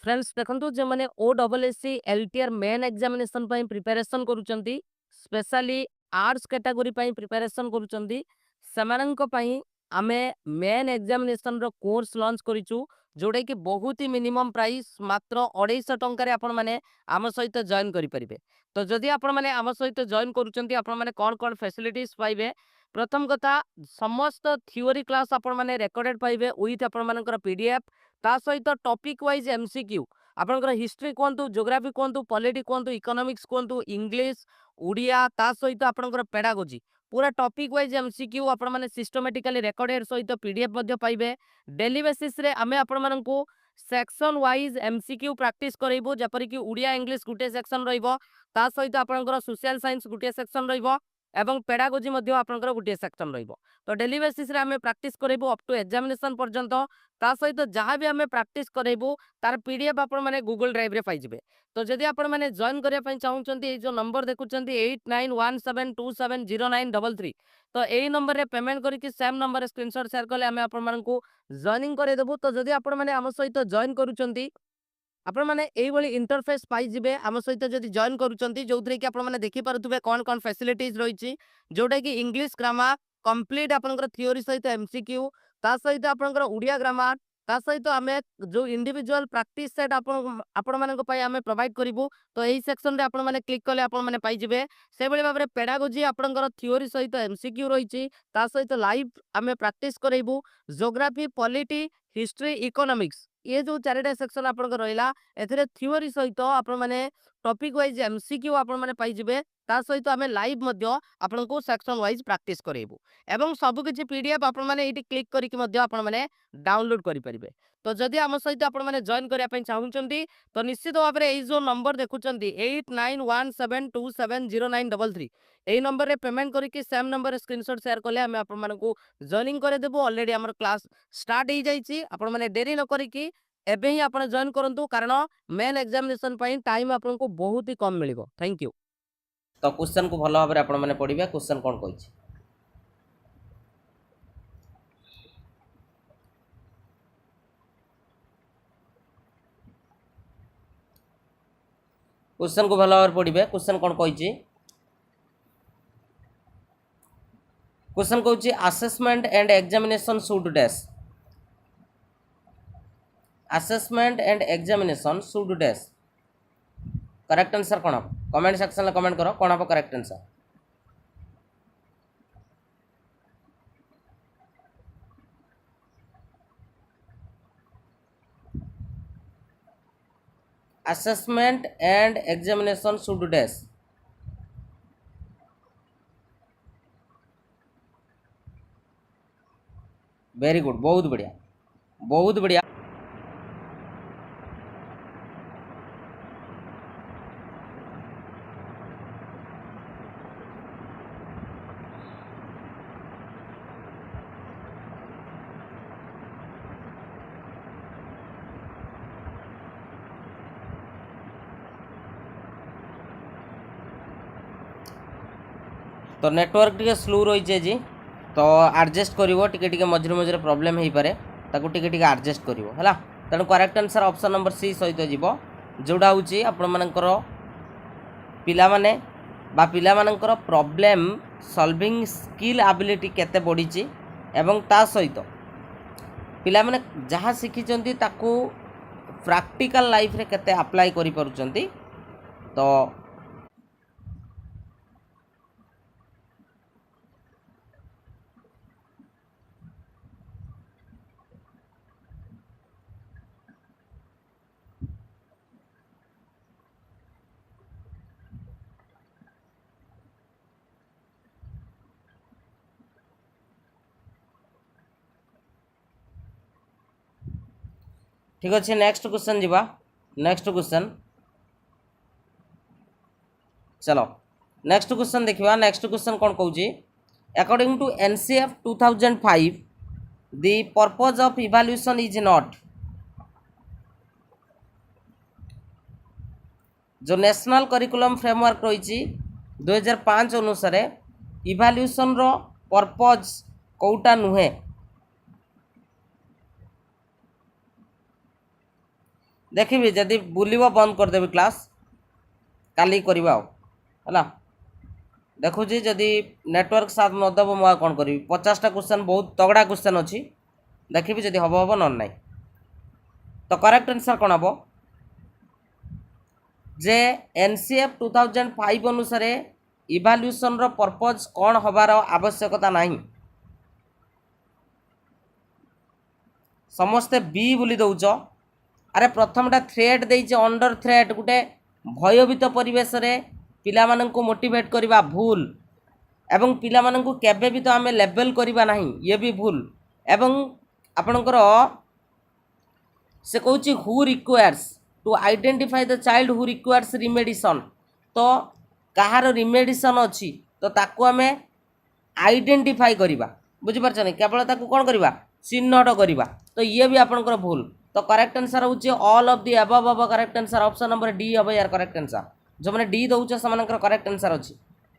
Friends देखंतु जे माने ओडब्ल्यूएससी एलटीआर मेन एग्जामिनेशन पई प्रिपरेशन करूचंती स्पेशली आर्ट्स कैटेगरी पई प्रिपरेशन करूचंती समानंक पई आमे मेन एग्जामिनेशन रो कोर्स लॉन्च करिचु जोडे कि बहुत ही मिनिमम प्राइस मात्र 250 टंका रे आपण माने आम सहित जॉइन करि परिबे। तो जदि आपण माने आम सहित जॉइन करूचंती आपण माने कोन कोन फैसिलिटीज पाइबे। प्रथम कथा समस्त थ्योरी क्लास आपण माने रिकॉर्डेड पाइबे विथ आपण मानकर पीडीएफ ता सहित टॉपिक वाइज एमसीक्यू आपनकर हिस्ट्री कहतु ज्योग्राफी कहतु पॉलिटी कहतु इकोनॉमिक्स कहतु इंग्लिश उड़िया ता सहित आपनकर पेडागोजी पूरा टॉपिक वाइज एमसीक्यू आपण माने सिस्टमैटिकली रिकॉर्डेड सहित पीडीएफ मध्ये पाइबे। डेली बेसिस रे आमे आपण मानकू सेक्शन वाइज एमसीक्यू प्रैक्टिस करइबो जेपरि कि उड़िया इंग्लिश गुटे सेक्शन रहिबो ता सहित आपनकर सोशल साइंस गुटे सेक्शन रहिबो एवं पेडागोजी मध्ये आपनकर गुटे सेक्शन रहिबो। तो डेली बेसिस रे आमे प्रैक्टिस करइबो अप टू एग्जामिनेशन पर्यंत ता सहित जहाँ भी आम प्रैक्टिस करेबू तार पीडीएफ आपण माने गूगल ड्राइव रे पाइबे। तो जदि आपण माने जॉइन करिया पई चाहउचंती ए जो नंबर देखुचंती 8917270933 तो एई नंबर रे पेमेंट करिकि सेम नंबर रे स्क्रीनशॉट शेयर करले आमे आपण मानकू जॉइनिंग करे देबू। तो जदि आपण माने आम सहित जॉइन करूचंती आपण माने एई भली इंटरफेस पाई जिवे आम सहित जदि जॉइन करूचंती जोथरे कि आपण माने देखि पारुथबे कोन कोन फैसिलिटीज रहिछि जोटा कि इंग्लिश ग्रामर कंप्लीट आपनकर थ्योरी सहित एमसीक्यू ता सहित आपनकर उड़िया ग्रामर ता सहित आमे जो इंडिविजुअल प्रैक्टिस सेट आपण मानक पई आमे प्रोवाइड करिवु। तो एही सेक्शन रे आपण माने क्लिक कले आपण माने पाई जिवे से भली भाबरे पेडागोजी आपनकर थ्योरी सहित एमसीक्यू रहिछि ता सहित लाइव आमे प्रैक्टिस करइबु। ज्योग्राफी पॉलिटी हिस्ट्री इकोनॉमिक्स ये जो चारिटा सेक्शन आपनकर रहिला एथरे थ्योरी सहित आपण माने टॉपिक वाइज एमसीक्यू आपण माने पाई जिवे ता सहित आमे लाइव मध्य आपनको सेक्शन वाइज प्रैक्टिस करइबु एवं सब किछि पीडीएफ आपण माने एटी क्लिक करिकि मध्य आपण माने डाउनलोड करि परिबे। तो जदि आम सहित आपण माने जॉइन करिया पई चाहुचंती तो निश्चित भाबरे एई जो नंबर देखुचंती 8917270933 एई नंबर रे पेमेंट करिकि सेम नंबर रे स्क्रीनशॉट शेयर करले हमें आपण मानकू जॉइनिंग करे देबो। ऑलरेडी हमर क्लास स्टार्ट हो जाइछि आपण माने देरी न करिकि एबे ही आपण जॉइन करंतु कारण मेन एग्जामिनेशन पई टाइम आपनको बहुत ही कम मिलिबो। Thank you. तो क्वेश्चन को भल भाव में आपण मैंने पढ़िए क्वेश्चन कौन कही क्वेश्चन को भल भाव पढ़िए क्वेश्चन कौन कही क्वेश्चन कौन assessment and examination should dash assessment and examination should dash correct answer कौन हम कमेंट सेक्शन में कमेंट करो कौन हम correct answer assessment and examination should dash very good बहुत बढ़िया तो नेटवर्क टी स्लो रही जी तो आडजस्ट कर मझे मझे प्रोब्लेम हो पारे ताकू टी आडजस्ट कर तेणु correct answer option number C सहित जीव जोड़ा हूँ आपर पिला माने बा पिला मानकर प्रॉब्लम सॉल्विंग स्किल एबिलिटी केते बढ़ी एवं ता सहित पिला माने जहाँ शिखिचंती ताकू प्रैक्टिकल लाइफ रे केते अप्लाई करि परुचंती। तो ठीक अच्छे नेक्स्ट क्वेश्चन जीवा नेक्स्ट क्वेश्चन चलो नेक्स्ट क्वेश्चन देखिवा नेक्स्ट क्वेश्चन कौन कहूँ according to NCF 2005 the purpose of evaluation is not जो नेशनल करिकुलम फ्रेमवर्क रही 2005 अनुसार इवैल्यूएशन रो पर्पज कोटा नुहे देखिए जदि बुलिब बंद करदेवी क्लास काली करवा है देखुची जदि नेटवर्क साथ नदेव मुझे कौन करी 50टा क्वेश्चन बहुत तगड़ा क्वेश्चन अच्छी देखी जदि हम हम न ना तो करेक्ट आंसर कौन हम जे एनसीएफ 2005 अनुसार इभाल्यूएशन रो पर्पज कौन हबार आवश्यकता नहीं समस्ते बी बोली दौच अरे प्रथमटा थ्रेट देइचे अंडर थ्रेट गोटे भयभीत परिवेश रे पिला माननकु मोटिवेट करवा भूल एवं पिला माननकु केबे भी तो आमे लेवल करवा नहीं ये भी भूल एवं आपणकर से कहूँ who requires to identify the child who requires remediation तो कहार रिमेडिसन अच्छी तो ताकू आमे आइडेंटिफाई करवा बुझीपार नहीं केवल ताकू कौन करवा चिन्हट करवा तो ये भी आपणकर भूल तो करेक्ट आंसर होची all of the above correct answer option number D हम यार करेक्ट आंसर जो मैंने डी दौच से करेक्ट आंसर अच्छी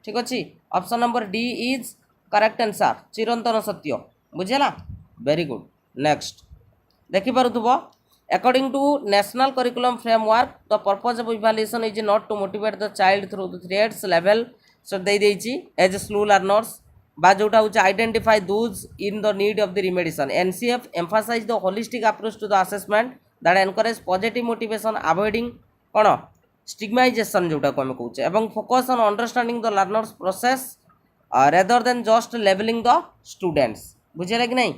ठीक अच्छे option number D is correct answer चिरंतन सत्य बुझेगा वेरी गुड नेक्स्ट देखिपु according to national curriculum framework the purpose of evaluation is not to motivate the child through the threats level so they देइची as slow learners बा जोटा होची identify those in the need of the remediation ncf emphasize the holistic approach to the assessment that encourage positive motivation avoiding cone stigmatization जोटा को हम कहूचे एवं focus on understanding the learners process rather than just leveling the students बुझे कि नहीं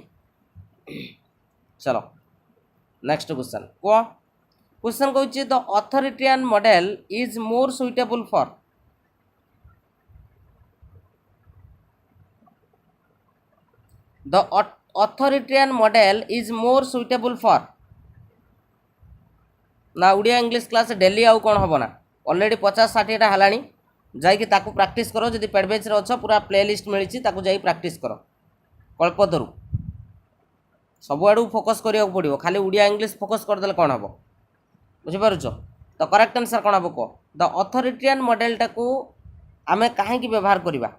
चलो next question question कहूँ the authoritarian model is more suitable for the authoritarian model is more suitable for ना उड़िया इंग्लिश क्लास डेली आउ कौन हम ना ऑलरेडी 50-60टा है जाकि ताकू प्रैक्टिस करो जदि पेडबेज रे अच्छ पूरा प्लेलिस्ट मिली ताकू जाई प्रैक्टिस करो कल्पतरू सबुआड़ू फोकस करिया पड़ो खाली उड़िया इंग्लिश फोकस करदे कौन हम बुझीपार तो करेक्ट आंसर कौन हम कह द अथॉरिटियन मॉडलटा को आम कहीं व्यवहार करवा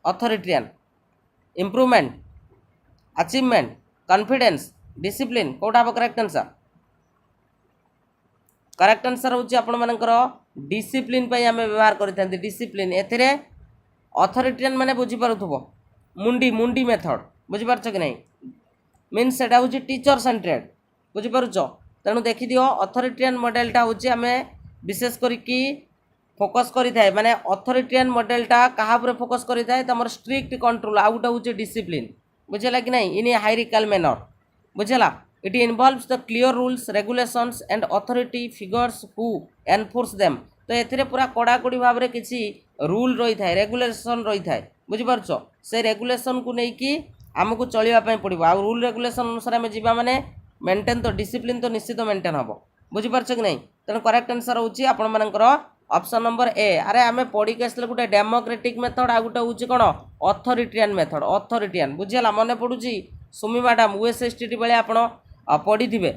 अथॉरिटियन इम्प्रूवमेंट अचीवमेंट कॉन्फिडेंस डिसिप्लिन कौटा हम करेक्ट आंसर हूँ आपण मानकर डिसिप्लिन आम व्यवहार करते डिसिप्लिन एथिरे अथॉरिटियन माने बुझीपारुथबो मुंडी मुंडी मेथड बुझीपारछ कि नहीं मीन्स सेटा हूँ टीचर सेंट्रेड बुझीपारुछ तेणु देखी दियो अथॉरिटियन मॉडलटा हूँ आम विशेष करिकी फोकस करें माने अथॉरिटियन मॉडलटा क्या फोकस करें तुम स्ट्रिक्ट कंट्रोल आउ गोटे हूँ डिसिप्लिन बुझेगा कि नहीं इन ए हायरार्किकल मैनर बुझेगा it involves the clear rules regulations and authority figures who enforce them तो ये पूरा कड़ाकड़ी भाव में किसी रूल रही है रेगुलेशन रही है बुझीपारुछ से रेगुलेशन को लेकिन आमको चलवाई पड़ो आ रूल रेगुलेशन अनुसार आम जा मैंने मेंटेन तो डिसिप्लिन तो निश्चित मेंटेन हम बुझीपारछ कि नहीं तेणु करेक्ट आंसर होची आपण मानकर ऑप्शन नंबर ए अरे आम पढ़ी के आसले गोटे डेमोक्रेटिक मेथड आ गोटे हूँ कौन अथॉरिटियन मेथड अथॉरिटियन बुझीगला मन पड़ुची सुमी मैडम यूएसएसटीटी बेले आपण पढ़ी थे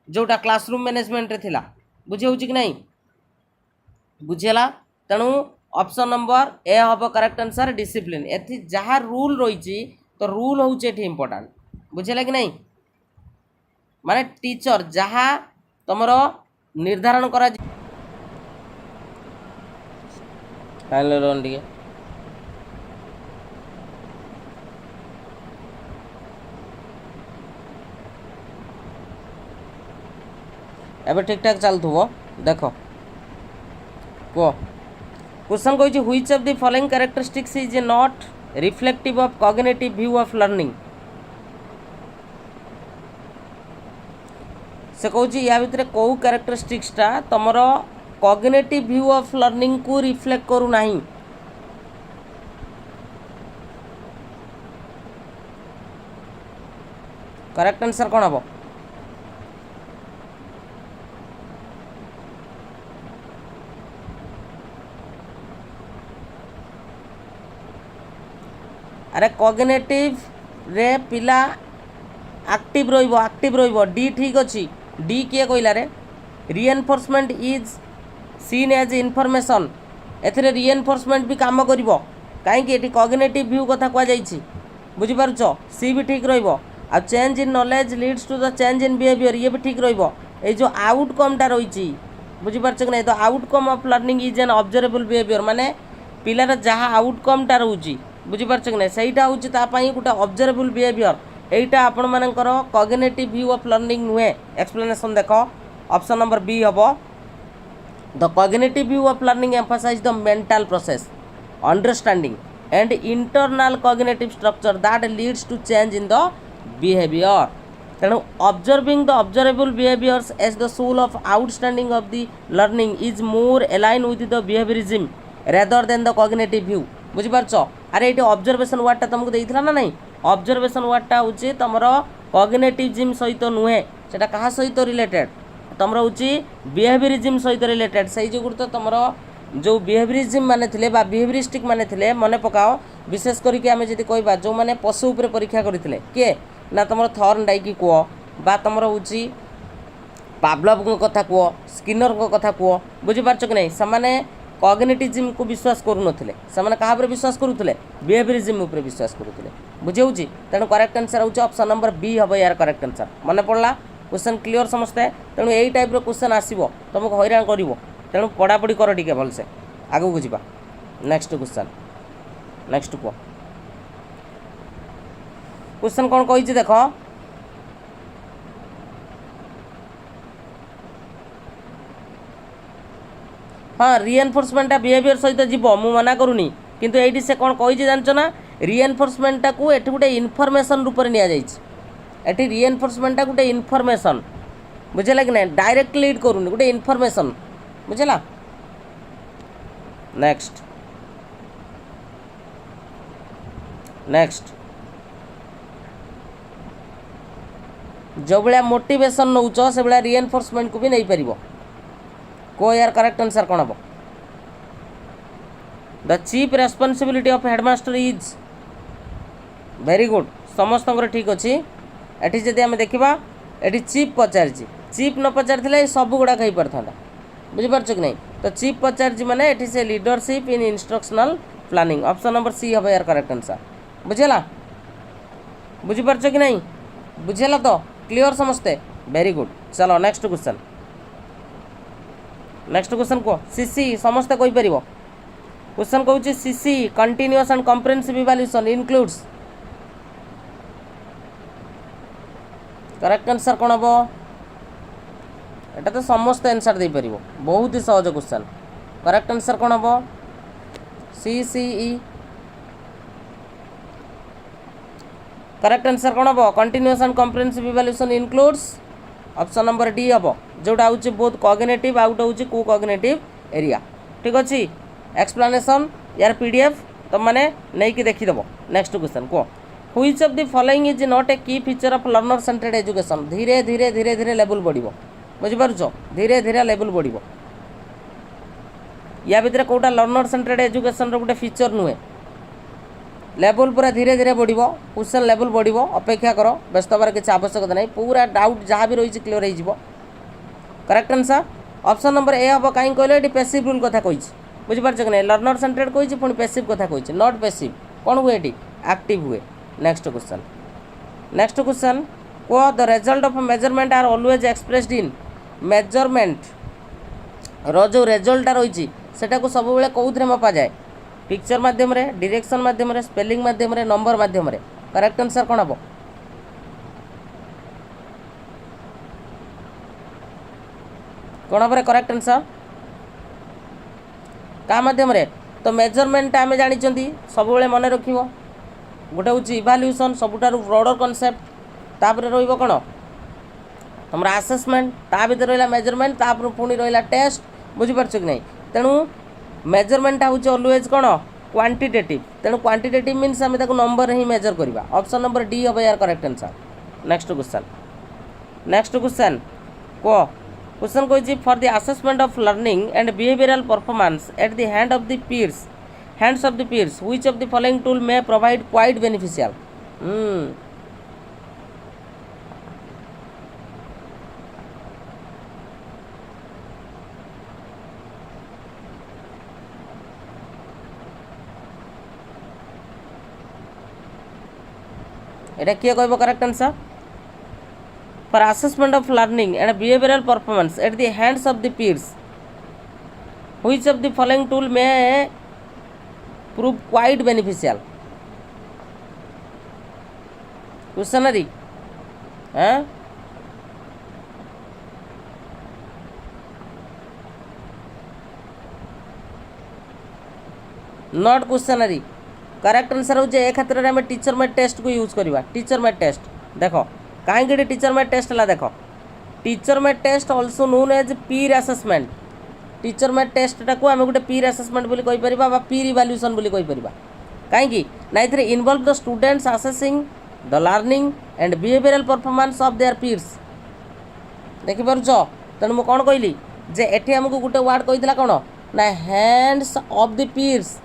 जोटा क्लासरूम मैनेजमेंट रे थिला बुझी होची कि नहीं बुझीगला तेणु ऑप्शन नंबर ए हम करेक्ट आंसर डिसिप्लिन एथि जहाँ रूल रही तो रूल हूँ ये इम्पोर्टाट बुझेगा कि नहीं माने टीचर जहाँ तुम निर्धारण करा एबे ठीक ठाक चलुव देख कह क्वेश्चन कही which of the following characteristics is not reflective of cognitive view of learning से कहूँ या भितर कौ कैरेक्टरिस्टिक्सटा तुम कॉग्निटिव व्यू ऑफ लर्निंग को रिफ्लेक्ट करू नहीं करेक्ट आंसर कौन हम अरे कॉग्निटिव रे पिला एक्टिव रहिबो डी ठीक अच्छी डी किए कहला रे रिएनफोर्समेंट इज सीन एज इनफॉरमेशन एथिरे रिएनफोर्समेंट भी काम करिवो कहीं कॉग्निटिव व्यू कथा कह जाइछि बुझीपारुछ सी भी ठीक रहिबो a change in knowledge leads to the change in behaviour ये भी ठीक रहिबो ये जो आउटकमटा रही बुझीपार कि नहीं तो outcome of learning is an observable behaviour माने पिलार जहाँ आउटकमटा रोचे बुझीपार कि नहीं सहीटा हूँ गोटे ऑब्जर्वेबल बिहेवियर एटा आपण मानकर कॉग्निटिव व्यू ऑफ लर्निंग नुहे एक्सप्लेनेशन देख ऑप्शन नंबर बी हम the cognitive view of learning emphasise the mental process understanding and internal cognitive structure that leads to change in the behaviour तेणु observing the observable behaviours as the sole of outstanding of the learning is more align with the behaviourism rather than the cognitive view बुझीपारछ अरे ये observation वर्डटा तुमको देइथिला ना नहीं observation वर्डटा हूँ तुम cognitivism सहित नुहे से क्या सहित रिलेटेड तुम हूँ बिहेवियरिज्म सहित रिलेटेड से जो तो तुम जो बिहेवियरिज्म माने थिले बा बिहेवियरिस्टिक माने थिले मन पकाओ विशेष करके आम जी कहवा जो मैंने पशु उपर परीक्षा करते किए ना तुम थर्न डाइकी कह बा तुम हूँ पावलोव कथा कह स्किनर कथा कह बुझीपार कि नहीं से कॉग्निटिविज्म को विश्वास करूँ से क्या विश्वास करुले बिहेवियरिज्म उपर विश्वास करुले बुझे तेणु करेक्ट आंसर हूँ ऑप्शन नंबर बी हम यार करेक्ट आंसर मन पड़ा क्वेश्चन क्लियर समस्ते तेणु यही टाइप क्वेश्चन आसो तुमको हैरान कर तेणु पढ़ापढ़ी कर टे भलसे आगू को जा नेक्स्ट क्वेश्चन नेक्स्ट कह क्वेश्चन कौन कही देख हाँ रिएनफोर्समेंटा बिहेवियर सहित जीव मु मना करूनी किंतु ये से कौन कही जानच ना रिएनफोर्समेंटा को एठी गोटे इनफॉरमेशन रूप में नि रिएनफोर्समेंटा गोटे इनफॉरमेशन बुझेला कि ना डायरेक्ट लीड करूनी गोटे इनफॉरमेशन बुझेला नेक्स्ट नेक्स्ट जो भाया मोटिवेशन नौच से भाया रिएनफोर्समेंट को भी नहीं पार को यार करेक्ट आंसर कौन हम the chief responsibility of headmaster is very good समस्त ठीक अच्छे एटी जदि आम देखा ये चीफ पचार चीफ न पचार सब गुड़ाक हो पार था बुझीपार कि नहीं तो चीफ पचार माने ये से leadership in instructional planning option number C हम यार करेक्ट आंसर बुझेला बुझीपार कि नहीं बुझेला तो क्लियर समस्ते वेरी गुड चलो नेक्स्ट क्वेश्चन नेक्स्ट क्वेश्चन कह सीसी समस्ते कही पार क्वेश्चन कहूँ CC continuous and comprehensive evaluation includes correct answer कौन हम एटा तो समस्त आंसर दे पार बहुत ही सहज क्वेश्चन करेक्ट आंसर कौन हम सीसीई करेक्ट आंसर कौन हम continuous and comprehensive evaluation includes option number D हम जोटा हूँ बहुत कॉग्निटिव आउट हूँ को कॉग्निटिव एरिया ठीक अच्छे एक्सप्लेनेशन यार पीडीएफ तुम मैंने नहीं देखीदेव नेक्स्ट क्वेश्चन कह which of the following is not a key feature of learner centred education धीरे धीरे धीरे धीरे लेवल बढ़ो बुझीपार धीरे धीरे लेवल बढ़ो या भितर कौटा लर्नर सेंटर्ड एजुकेशन गोटे फीचर नुहे लेवल पूरा धीरे धीरे बढ़ो क्वेश्चन लेवल बढ़ो अपेक्षा कर व्यस्त हमारे किसी आवश्यकता नहीं पूरा डाउट जहाँ भी रही क्लियर हो correct answer option number A हम कहीं कहले ये पैसिव रूल कथा कही बुझीपार कि नहीं लर्नर सेंटर्ड कही पुणी पैसिव कथा कही नॉट पैसिव कौन हुए ये एक्टिव हुए नेक्स्ट क्वेश्चन कह the result of measurement are always expressed in measurement रो जो रिजल्टा रही सेटा को सब बेले कौन मपा जाए पिक्चर माध्यम डायरेक्शन माध्यम स्पेलिंग माध्यम नंबर माध्यम करेक्ट आंसर कौन हम कौन हम करेक्ट आंसर क्या माध्यम तो मेजरमेंट आम जानी सब मन रख गोटे हूँ इभाल्यूएसन सबुठार ब्रॉडर कॉन्सेप्ट तापर रोक कौन तुम आसेसमेंट ता भर रहा मेजरमेंट तापर पुणी रहा टेस्ट बुझीपार कि नहीं तेणु मेजरमेंट हूँ ऑलवेज कौन क्वांटिटेटिव तेणु क्वांटिटेटिव मीन्स आम नंबर ही मेजर करवा ऑप्शन नंबर डी हम यार करेक्ट आंसर नेक्स्ट क्वेश्चन कह क्वेश्चन कही for the assessment of learning and behavioural performance at the hand of the peers hands of the peers which of the following tool may provide quite beneficial एटा किए कहब correct answer for assessment of learning and behavioral performance at the hands of the peers. Which of the following tool may prove quite beneficial? Questionary. Huh? Not questionary. Correct answer हो ए क्षेत्र में आम teacher made test को use करवा teacher made test देख कहीं teacher made test है देख teacher made test also known as peer assessment teacher made टेस्टा को आम गोटे पीर असेसमेंट बोली कहि परिबा पीर इवैल्यूएशन बोली कहि परिबा कहीं ना ये involve the students assessing the learning and behavioural performance of their peers देखिपुच तेणु मुझे कौन कहली जे एठी हमको गोटे वर्ड कही कौन ना हैंड्स ऑफ द पीर्स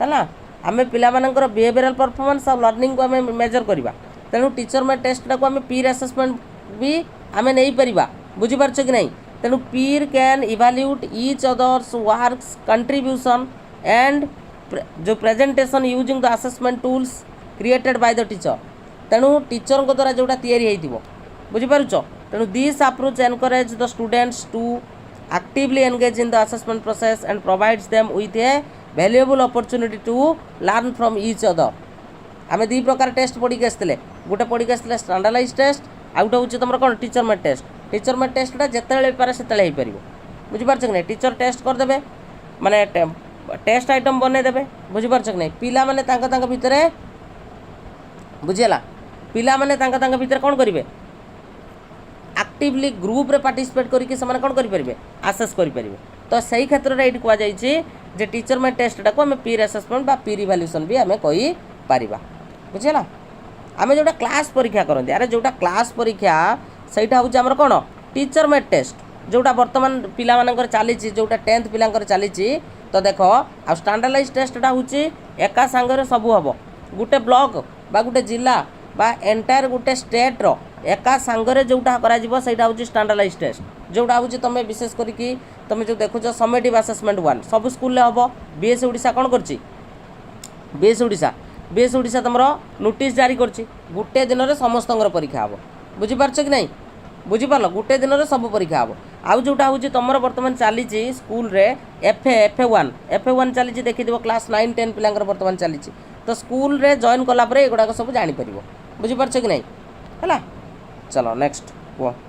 है आम पिलामानंकर बिहेवियरल परफॉर्मेंस और लर्निंग को आम मेजर करवा तेणु टीचर में टेस्टा को आम पीर असेसमेंट भी आम नहीं पारिबा बुझीपार कि नहीं तेणु peer can evaluate each others works contribution and जो presentation using the assessment tools created by the teacher तेणु टीचर द्वारा जोटा तैयारी बुझीपारुच तेणु this approach encourage the students to actively engage in the assessment process and provides them with a valuable opportunity to learn from each other. आम दी प्रकार test पढ़ी आसते गोटे पढ़ी आसते स्टैंडर्डाइज टेस्ट आ गोटे हूँ तुम कौन टीचर मेड टेस्टा जिते पारे से बुझीपार कि नहीं टीचर टेस्ट करदे माने टेस्ट आइटम बनईदे बुझीपार कि नहीं पिला माने भितर बुझीगला पिला माने भितर कौन करेंगे एक्टिवली ग्रुप रे पार्टिसिपेट करके से कौन करेंगे आसेस करेंगे तो सही क्षेत्र में ये कहुई टीचर में टेस्टा को आम पीर असेसमेंट बा पीर इवैल्यूएशन भी आम कही पारिबा बुझीगला आम जोटा क्लास परीक्षा करते अरे जोटा क्लास परीक्षा सहीटा हूँ आमर कौन टीचर मेड टेस्ट जोटा बर्तमान पिला चली जोटा 10th पिला चली तो देख आ स्टैंडर्डाइज टेस्टा हूँ एका सांगे सबू हम गोटे ब्लॉक बा गोटे जिला बा एंटायर गोटे स्टेट रो एका सांगरे जोटा करा सहीटा हूँ स्टैंडर्डाइज टेस्ट जोटा हूँ तुम विशेष करके तुम जो देखुच समेटिव असेसमेंट 1 सब स्कूल हम बीएस ओडिशा कौन कर बीएस ओडिशा तुम नोटिस जारी कर गोटे दिन में समस्त परीक्षा हम बुझीपार कि नहीं बुझीपार गोटे दिन में सब परीक्षा हम आउ जोटा हूँ तुम बर्तमान चली स्कूल रे एफ1 चली देखी क्लास 9-10 पिला बर्तमान चली तो स्कूल रे जॉइन कलापर एगुड़ाक सब जापर बुझीपार कि नहीं है चलो नेक्स्ट कह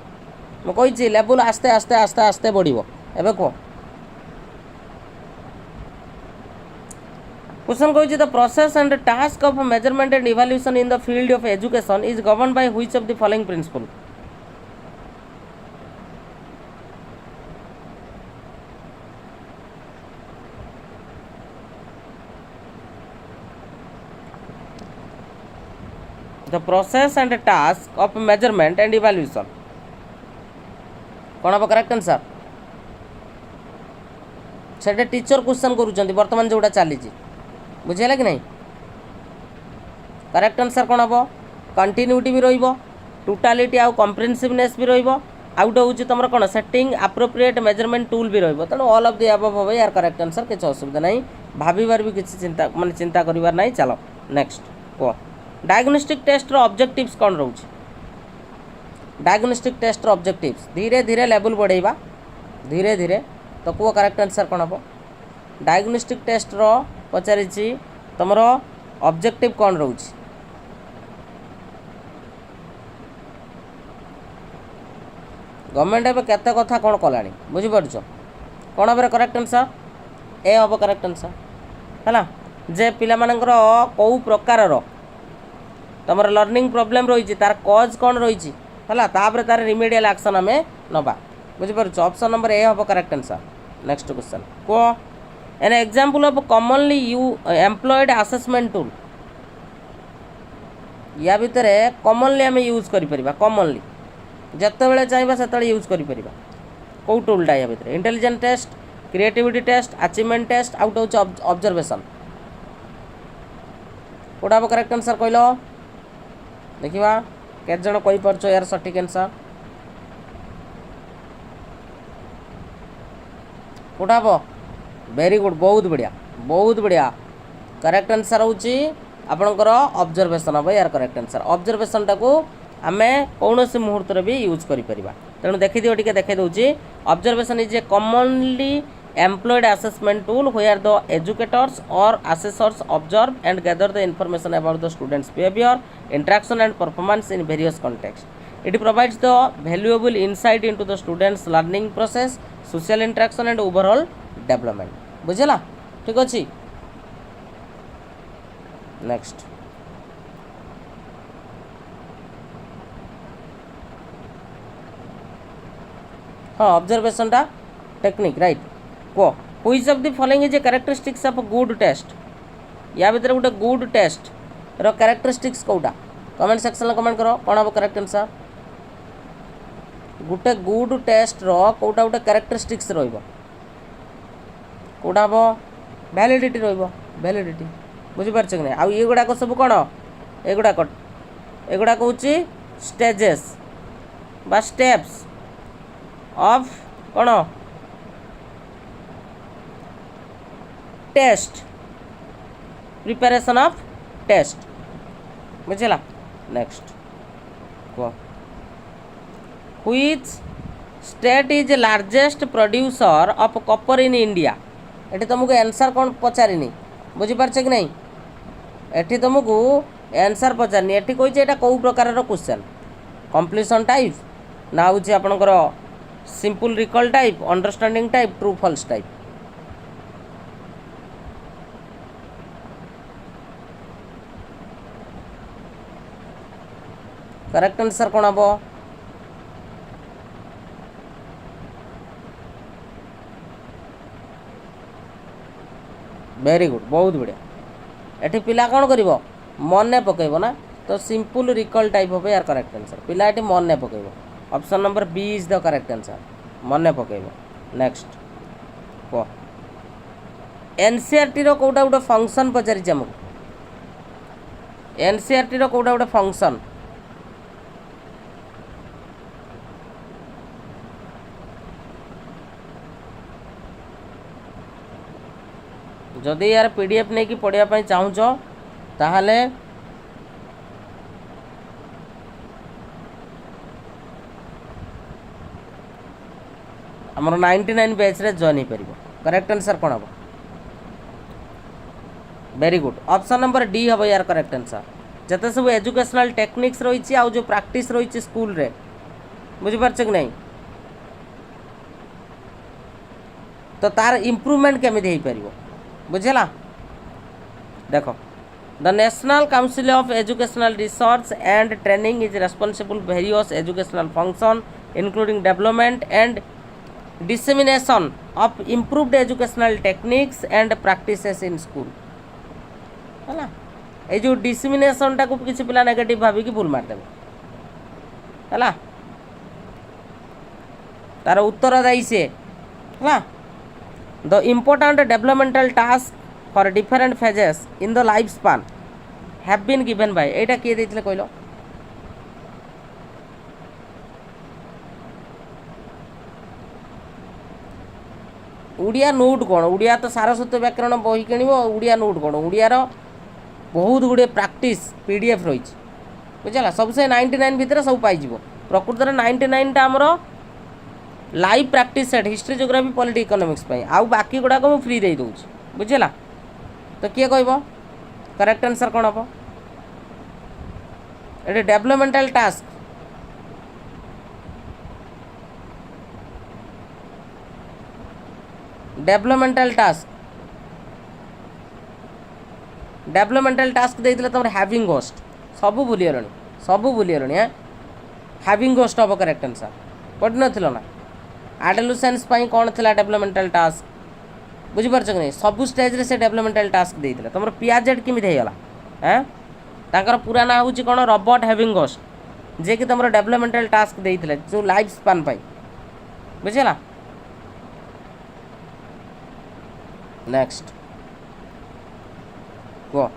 मुझे लेवल आस्ते आस्ते आस्ते आस्ते बढ़ो एवं कह क्वेश्चन कही the process and task of measurement and evaluation in the field of education is govern by which of the following principle the process and task of measurement and evaluation कौन हम करेक्ट आंसर से teacher question करुँच बर्तमान जोटा चली बुझेगा कि नहीं correct answer कौन हम कंटिन्यूटी भी रोटालिटी आउ कम्प्रिहेंसिवनेस भी रोटे हूँ तुम कौन सेटिंग एप्रोप्रिएट मेजरमेंट टूल भी रोल ऑल ऑफ द अबव हम यार करेक्ट आंसर किसी असुविधा नहीं भाविबार भी किसी चिंता माने चिंता करिवार नहीं चलो नेक्स्ट कह डायग्नोस्टिक टेस्ट रो ऑब्जेक्टिव्स कौन रोच डायग्नोस्टिक टेस्ट रो ऑब्जेक्टिव्स धीरे धीरे लेवल बढ़ेबा धीरे धीरे तो कौ करेक्ट आंसर कौन हम डायग्नोस्टिक टेस्ट रो पचारि तुम ऑब्जेक्टिव कौन रोच गवर्नमेंट एवं केते कथा कौन कलानी बुझीपार कौन हम करेक्ट आंसर ए हम करेक्ट आंसर है जे पिला मानकर कौ प्रकार तुम लर्निंग प्रोब्लेम रही तार कज कौन रही है तार रिमेडियल एक्शन आम नवा बुझीपार ऑप्शन नंबर ए हम करेक्ट आंसर नेक्स्ट क्वेश्चन कह an example of commonly you employed assessment tool या भितर कॉमनली आम यूज कर कॉमनली जिते बड़े चाहिए से यूज कर कौ टूलटा या भितर intelligent test creativity test achievement test आउट हूँ ऑब्जर्वेशन कौटा हम करेक्ट आंसर कहल देखा केत जन कही पार्छ यार सठिक आंसर कौटा हम वेरी गुड बहुत बढ़िया करेक्ट आंसर हूँ आपणकर ऑब्जर्वेशन हम यार करेक्ट आंसर ऑब्जर्वेशन टाको आमे कौन से मुहूर्त भी यूज करि परिबा तेणु देखि दियो टिके देखै दउची observation is a commonly employed assessment tool where the educators or assessors observe and gather the information about the students behavior interaction and performance in various contexts it provides the valuable insight into the students learning process social interaction and overall development बुझला ठीक अछि next हाँ observation टा technique right को which of the following is a characteristics of good test या भीतर गोटे good test रो कैरेक्टरिस्टिक्स कोटा कमेंट सेक्शन कमेंट करो कौन हम करेक्ट आंसर गोटे गुड टेस्ट रो कोटा गोटे कैरेक्टरिस्टिक्स रहिबो कोटा हम वैलिडिटी रहिबो वैलिडिटी बुझी पारछ कि नहीं आ ये गुडा को सब कोन एगुडा कहूँ स्टेजेस बा स्टेप्स ऑफ कौन टेस्ट प्रिपरेशन ऑफ टेस्ट बुझला next which state is largest producer of copper in India eighty तुमको आंसर कौन पचारिनी बुझीपार कि नहीं एटी तुमको आंसर पचारनी एटी कही एटा कौ प्रकार क्वेश्चन कंप्लीशन टाइप ना हूँ आपणकर simple recall type understanding type true false type correct answer कौन हम वेरी गुड बहुत बढ़िया एटी पिला कौन कर मन पकेब ना तो सिंपल रिकॉल टाइप हो यार करेक्ट आंसर पिला ये मन पकेब option number B is the correct answer मन पकेब नेक्स्ट कह एनसीईआरटी रो कोटा गोटे फंक्शन पचारि आमको एनसीईआरटी रो कोटा गोटे फंक्शन जदि यार पीडीएफ नहीं कि पढ़ाई चाहूच ताहले आमर 99 बैच रे जॉइन हो करेक्ट आंसर कौन हम very good option number D हम यार करेक्ट आंसर जते सब एजुकेशनल टेक्निक्स रही आउ जो प्रैक्टिस रही स्कूल रे बुझीपार कि नहीं तो तार इम्प्रूवमेंट केमिति हो पारिबो बुझला देखो the national council of educational research and training is responsible various educational function including development and dissemination of improved educational techniques and practices in school है ये जो डिसेमिनेशन टाक किसी पिला नेगेटिव भाविकी भूल मारदेवे है तार उत्तरदायी से है the important developmental task for different phases in the life span have been given by एटा किए देथिले कहलो उड़िया नोट कौन उड़िया तो सारस्वत व्याकरण बही किणव उड़िया नोट कौन उड़ियार बहुत गुड़े प्रैक्टिस पीडीएफ रही बुझला सबसे 99 भितर सब पाई प्रकृत 99 टा आमर live practice set history geography polity economics आउ बाकी गुड़ाक मुझे फ्री दे दूँ बुझला तो किए कह करेक्ट आंसर कौन हम ये डेवलपमेंटल टास्क डेवलपमेंटल टास्क देते तुम हैविंग होस्ट सबू भूलीगल हाँ हैविंग होस्ट हम करेक्ट आंसर पढ़ी न ना एडोलेसेंस कौन थी डेवलपमेंटल टास्क बुझीपार कि नहीं सबू स्टेज से डेवलपमेंटाल टास्क देते तुम पियाजेड केमी होगा हाँ तांकर पूरा ना हूँ कौन रॉबर्ट हेविंगस्ट जे कि तुम डेवलपमेंटाल टास्क देते जो लाइफ स्पान बुझला नेक्स्ट कह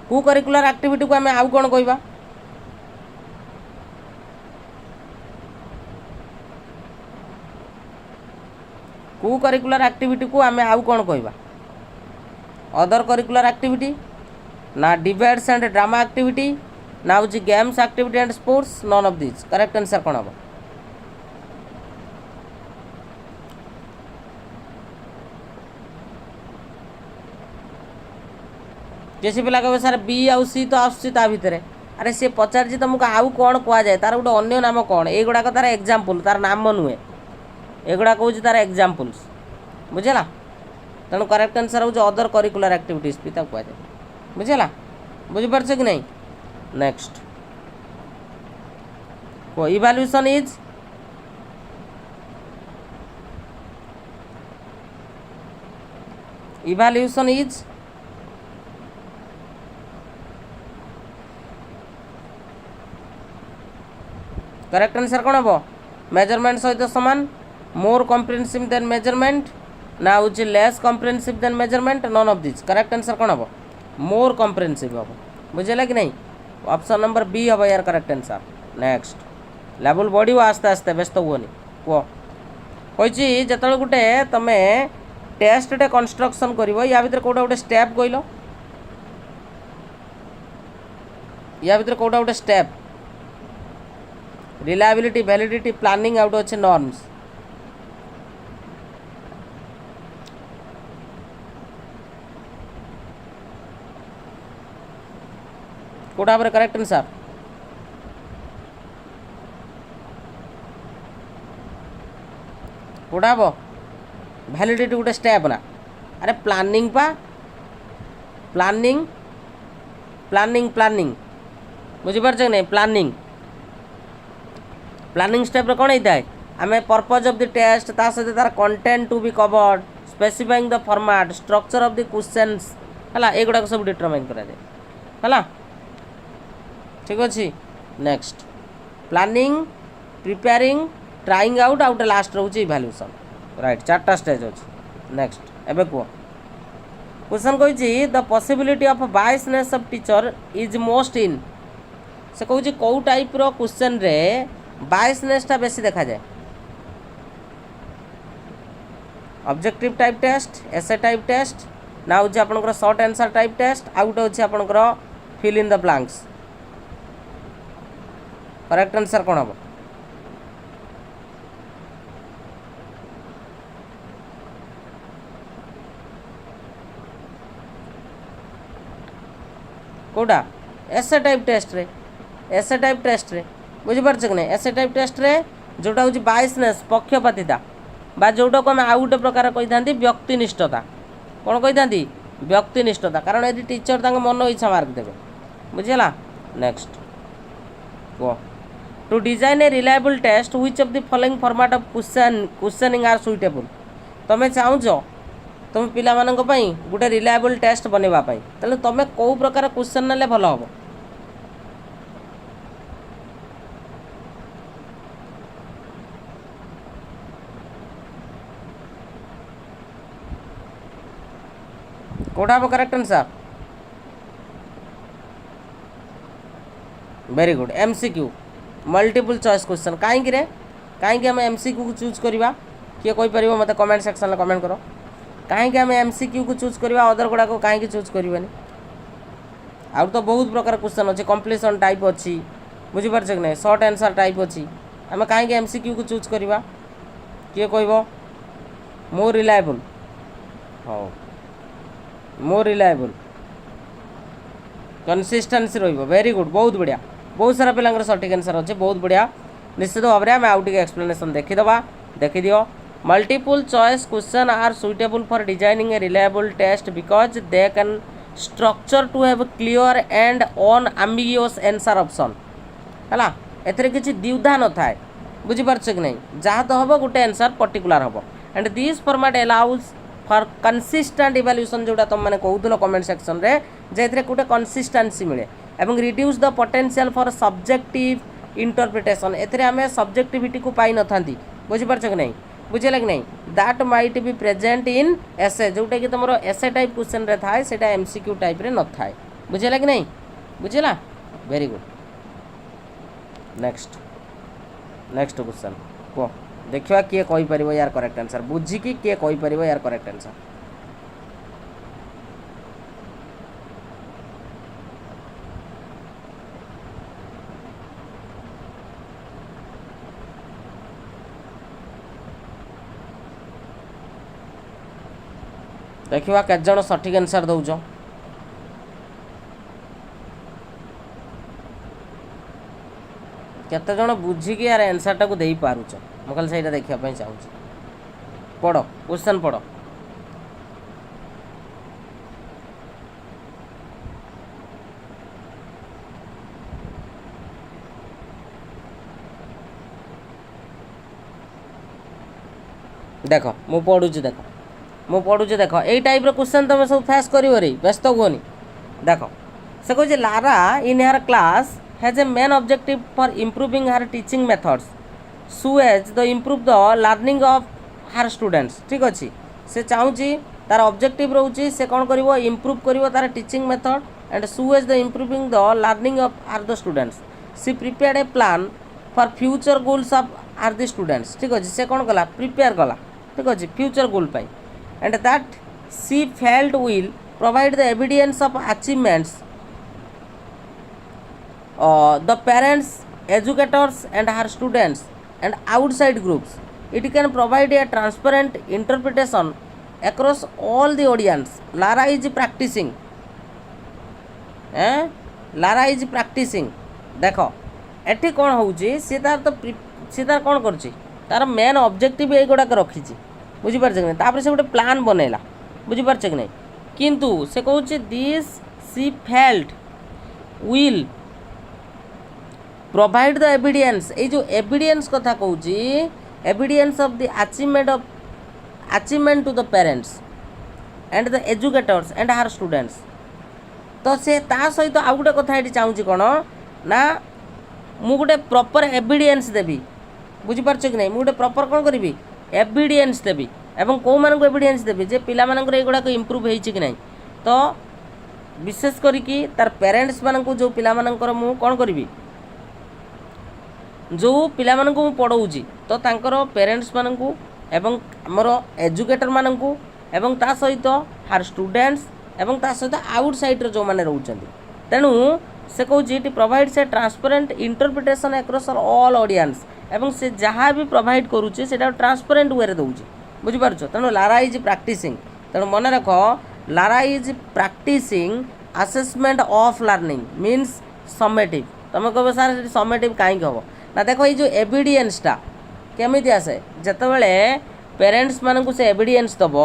को करिकुलर एक्टिविटी को आम आउ कौन कहवा को करिकुलर एक्टिविटी को आम आउ कौन कहवा अदर करिकुलर एक्टिविटी ना डिबेट्स एंड ड्रामा एक्टिविटी ना हूँ games activity and sports none of this correct answer कौन हम किसी पिला कह सर बी आउ सी तो आसूँ भितर अरे सी पचार तुमको आउ कौन कहुए तार गोटे अन्य नाम कौन युवाक तार एग्जाम्पल तार नाम नुहे एगुड़ा कौन तार एग्जाम्पल्स बुझेगा तेणु करेक्ट आंसर हूँ अदर करिकुलर एक्टिविटीज भी कहुए बुझेगा बुझीपार कि नहीं next evaluation is evaluation is correct answer कौन हम मेजरमेंट सहित सामान मोर कम्प्रिहेंसिव देन मेजरमेंट ना हूँ less comprehensive then measurement none of this correct answer कौन हम मोर कम्प्रिहेंसिव हम बुझे कि नहीं ऑप्शन नंबर बी हम यार करेक्ट आंसर नेक्स्ट लेवल बढ़ो आस्ते आस्ते व्यस्त हुए कही जो गोटे तुम टेस्ट टे कंस्ट्रक्शन कर या भर कौटा गोटे स्टेप कहल या भर कौटा गोटे step reliability validity planning out अच्छे नॉर्म्स कौटा पर करेक्ट आंसर कौटा हम वैलिडिटी गोटे स्टेप ना अरे प्लानिंग पा प्लानिंग प्लानिंग प्लानिंग बुझीपार नहीं प्लानिंग प्लानिंग स्टेप कौन होता है आम पर्पज ऑफ द टेस्ट ता सहित तार content to be covered specifying the format structure of the questions है एगुड़ा सब डिटरमाइन करा ठीक अच्छे next planning preparing trying out out last रोचे इवैल्यूएशन राइट चार्टा स्टेज अच्छे नेक्स्ट एबे कह क्वेश्चन कही the possibility of biasness of teacher is most इन से कौन कौ टाइप रो क्वेश्चन रे बायसनेसटा बेसी देखा जाए ऑब्जेक्टिव टाइप टेस्ट एसे टाइप टेस्ट ना हूँ आपंकर शॉर्ट आंसर टाइप टेस्ट आउ गोटे अच्छे आपंकर fill in the blanks correct answer कौन हम कौटा एसे टाइप टेस्ट रे एसे टाइप टेस्ट रे बुझीपार कि नहीं एसे टाइप टेस्ट रे जोटा हूँ बायसनेस पक्षपातिता बा जोटा को आम आउ गोटे प्रकार कही था व्यक्तिनिष्ठता कौन कही था व्यक्तिनिष्ठता कारण यदि टीचर तक मन इच्छा मार्क देवे बुझेगा नेक्स्ट कह to design a reliable test which of the following format of questioning are suitable तुम्हें चाहूच तुम पिला गोटे रिलायबल टेस्ट बनवाई तेल तुम कौ प्रकार क्वेश्चन ना भल हम कौटा हम correct answer very good MCQ multiple choice question कहीं रे कहीं आम एमसीक्यू को चूज करवा किए कोईपर मत कमेंट सेक्शन में कमेंट करो कहीं आम एमसीक्यू को चूज करवा अदर गुड़ा को कहीं चूज करवानी आउ तो बहुत प्रकार क्वेश्चन अच्छे कम्प्लीसन टाइप अच्छी बुझीपार कि नहीं शॉर्ट आंसर टाइप अच्छी आम कहीं एमसीक्यू को चूज करवा किए कह मोर रिलायबल हाँ मोर रिलायबल कंसिस्टेंसी रहिबो वेरी गुड बहुत बढ़िया बहुत सारा पिलांगर सठिक आंसर अच्छे बहुत बढ़िया निश्चित भाव में आम आउ टिके एक्सप्लेनेशन देखीदबा देखिदियो multiple choice question are suitable for designing a reliable test because they can structure to have clear and unambiguous answer option है एथरे किछि द्विधा न थाए बुझीपार कि नहीं जहाँ तो हम गोटे आंसर पर्टिकुलर हम and this format allows for consistent evaluation जोटा तुम मैंने कहूल कमेंट सेक्शन रे जे गोटे कंसिस्टेंसी मिले एवं reduce the potential for subjective interpretation एथरे आमे सब्जेक्टिविटी को पाई न थांती बुझीपार कि नहीं बुझेगा कि नहीं that might be present in essay जोटा कि तुम एसे टाइप क्वेश्चन रे थाए सेटा एमसीक्यू टाइप रे न थाए बुझेगा कि नहीं बुझेगा very good next next question कह देखा किए कही पार यार करेक्ट आंसर बुझिकी किए कही पार यार करेक्ट आंसर देखा केतजन सठिक आंसर दौच केते जण बुझिकी यार आंसर टाक दे पारुच मु खाली सहीटा देखापी चाहूँगी पढ़ क्वेश्चन पढ़ देख मु पढ़ुची देख यही टाइप क्वेश्चन तुम सब फेस कर व्यस्त हुए देख से कहे Lara in her class has a main objective for improving her teaching methods so as the improve the learning of her students ठीक अच्छे से चाहूँगी तार ऑब्जेक्टिव रोचे से कौन कर इम्प्रूव कर तार teaching method and so as the improving the learning of our the students she prepared a plan for future goals of our the students ठीक अच्छे से कौन कला प्रिपेयर कला ठीक अच्छे फ्यूचर गोल पाई and that she felt will provide the evidence of achievements the parents, educators and her students and outside groups. It can provide a transparent interpretation across all the audience. Lara is practicing. Lara is practicing. देखो एठी कौन होउची से तार कौन करची तार main objective ए गुडा रखी बुझी पारछ कि नहीं तापर से गोटे प्लान बनेला बुझी पारछ कि नहीं किंतु से कहूची this C felt will provide the evidence ये जो एविडेंस कथा कहूँ evidence of the achievement to the parents and the educators and her students तो से ता सहित आउ गोटे कथा ये चाहूँगी कौन ना मु गोटे प्रॉपर एविडेंस देवी बुझीपारछ कि नहीं मुझे प्रॉपर कौन करी एविडेंस देवी एवं कौ मानक एविडेंस देवी जे पिला मानकर एगुड़ाक इम्प्रूव होईछि कि नहीं तो विशेष करिकी तार पेरेंट्स मानक जो पिला मानकर मु कौन करी जो पिला मानक मु पढ़ाऊँगी तो तांकर पेरेंट्स मानकू एवं आमर एजुकेटर मानकू एवं ता सहित हार स्टूडेंट्स एवं ता सहित आउटसाइड जो माने रहउचंदी तेणु से कहूँ provides a transparent interpretation across all audience एवं से जहाँ भी प्रोवाइड करुचे से ट्रांसपेरेंट वे रे दउची बुझी पारुछ तेणु लारा इज प्रैक्टिसिंग तेणु मन रख Lara is practising assessment of learning means summative तुम कह सार समेटिव कहीं हम ना देख ये जो एविडेंसटा केमी आसे जितेबाला पेरेंट्स मानक से एविडेंस दब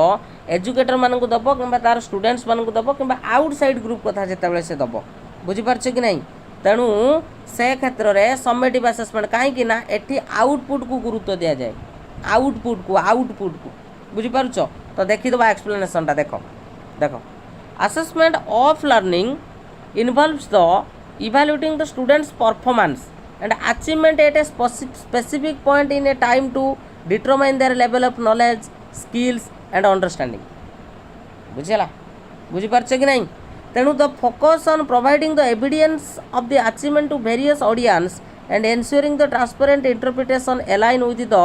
एजुकेटर मानक दब कि तार स्टूडेंट्स मानक दब कि आउटसाइड ग्रुप कथा जितेबाला से दब बुझीपारछ कि नहीं तेणु से क्षेत्र में समेटिव असेसमेंट कहीं ना एटी आउटपुट को गुरुत्व दि जाए आउटपुट को बुझीपारुछ तो देखीद एक्सप्लेनेशनटा देख देख assessment of learning involves the evaluating the students performance and achievement at a specific point in a time to determine their level of knowledge, skills and understanding. बुझेला बुझी पारछ कि नहीं तेणु the focus on providing the evidence of the achievement to various audience and ensuring the transparent interpretation align with the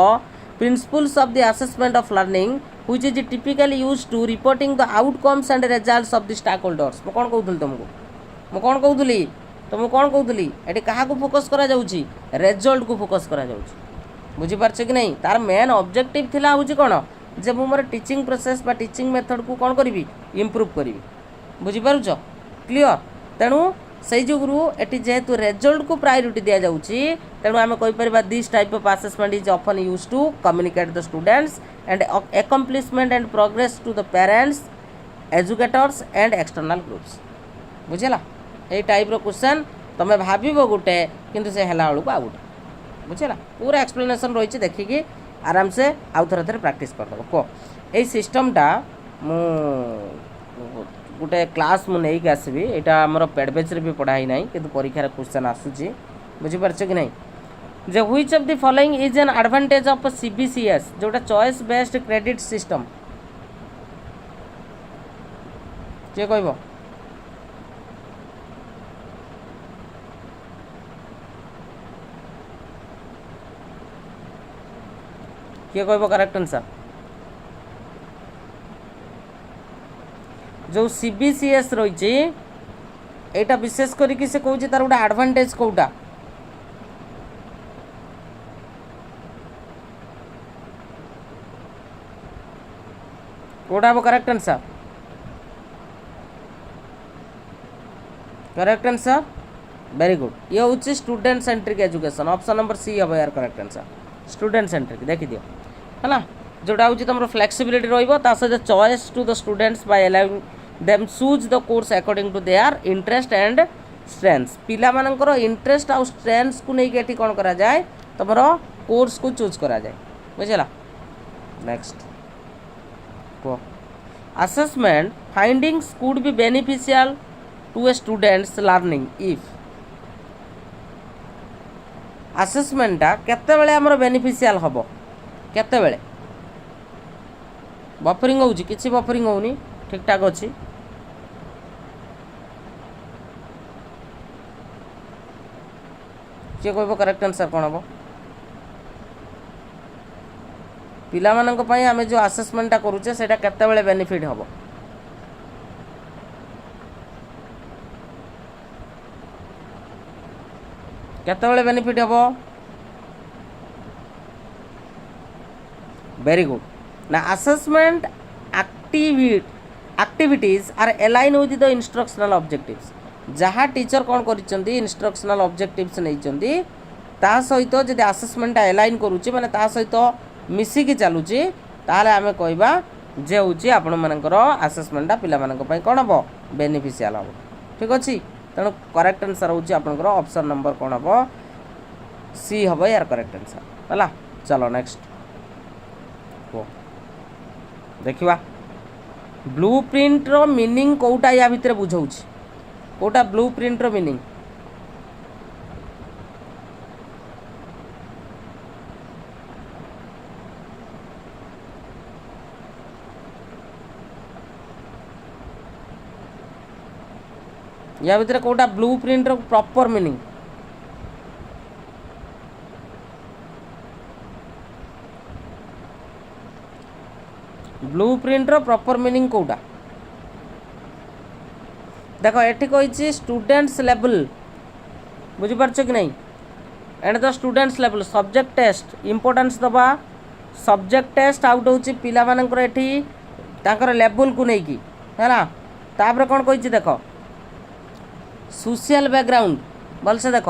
principles of the assessment of learning which is typically used to reporting the outcomes and results of the stakeholders मु कोन कहउथली तुमको मु कोन कहउथली तो मुझे कौन कहूली ये क्या फोकस करा जाउची रिजल्ट को फोकस करा जाउची बुझीपारछ कि नहीं तार मेन ऑब्जेक्टिव थिला होची कौन जे मु मोर टीचिंग प्रोसेस बा टीचिंग मेथड को कौन करी इम्प्रूव करी बुझीपारुछ क्लियर तेणु से जोगुरु एटी जेहेतु रिजल्ट को प्रायोरिटी दिया जाउची तेणु आम कहीपर this type of assessment is often use to communicate the students and accomplishment and progress to the parents educators and external groups बुझेला ये टाइप क्वेश्चन तुम्हें भाव गोटे किंतु से है बेलू आ गोटे बुझेगा पूरा एक्सप्लेनेशन रही देखिकी आराम से आउ थे थे प्राक्ट करदेव कह ये सिस्टमटा मु गोटे क्लास मुझे आसबि यहाँ आमर पेडबेच भी पढ़ाई ना कि परीक्षार क्वेश्चन आसूसी बुझीपारछ कि नहीं जे which of the following is an advantage of CBCS जोटा चॉइस बेस्ड क्रेडिट सिस्टम किए कह किए कह करेक्ट आंसर जो सीबीसीएस रही यहाँ विशेष करके से कहूँ तार गोटे एडवांटेज कौटा कौटा हम correct answer correct answer very good ये हूँ student centric education option number C हम यार करेक्ट आंसर स्टूडेंट सेंट्रिक देखी दियो है जोटा हूँ तुम फ्लेक्सिबिलिटी रही choice to the students by allowing them choose the course according to their interest and strengths पिला मानकर इंटरेस्ट आउ स्ट्रेंथ्स को लेकिन ये कौन करा जाए तुम कोर्स को चूज करा जाए बुझला नेक्स्ट को assessment findings could be beneficial to a student's learning if assessment केते बेले हमर बेनिफिशियल हबो केते बेले बफरिंग होउची किछि बफरिंग होउनी ठीक ठाक अछि जे कहबो करेक्ट आंसर कोन हबो पिला मानक पई हमें जो असेसमेंटा करूचे सेटा केते बेले बेनिफिट हबो केते बेले बेनिफिट हबो वेरी गुड ना assessment activities are align with the instructional objectives जहाँ टीचर कौन करिसेंती इंस्ट्रक्शनल ऑब्जेक्टिव्स नहीं ता सहित जदि असेसमेंट अलाइन करूचे माने ता सहित मिसिकी चलुची ताले आमे कहबा जे होची आपण मानकर असेसमेंटा पिला मानक पई कोन हबो बेनिफिशियल हबो ठीक अछि तेणु करेक्ट आंसर होची आपनकर ऑप्शन नंबर कोन हबो सी हबो यार करेक्ट आंसर हला चलो नेक्स्ट को देखिबा ब्लूप्रिंट रो मीनिंग कोटा या भितर बुझौची कोटा ब्लूप्रिंट रो मीनिंग या भितर कोटा ब्लूप्रिंट रो प्रॉपर मीनिंग ब्लूप्रिंट रो प्रॉपर मीनिंग कोटा देखो एठी कहिछि स्टूडेंट्स लेवल बुझि परछ कि नहीं and the students level subject test importance दबा सब्जेक्ट टेस्ट आउट होछि पिला मानकर एठी ताकर लेवल को नै की हैना तापर कोन कहिछि देखो सोशल बैकग्राउंड भलसे देख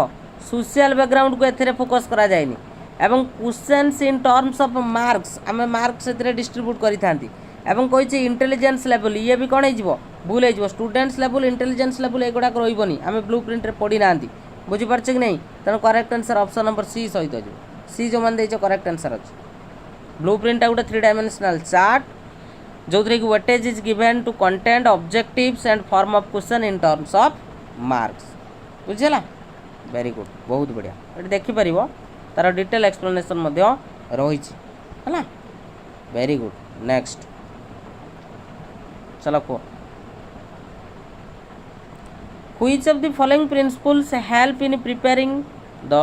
सोशल बैकग्राउंड को एथिरे फोकस करा जायनी एवं questions in terms of marks आमे मार्क्स एथिरे डिस्ट्रीब्यूट करि थांती एवं कहिछि इंटेलिजेंस लेवल ये भी कोन हिजबो भूल हिजबो स्टूडेंट्स लेवल इंटेलिजेंस लेवल एगुडा रहिबोनी आमे ब्लूप्रिंट रे पढी नांती बुझि परछ कि नहीं तन correct answer option number C सहित जो सी जो मान देइछ करेक्ट आंसर अछि ब्लूप्रिंट गोटे 3 डायमेंशनल चार्ट जो कि weightage is given to content objectives and form of question in terms of marks बुझला वेरी गुड बहुत बढ़िया ये देखिपर तार डिटेल एक्सप्लेनेशन रही है वेरी गुड नेक्स्ट चलो को which of the following principles help in preparing the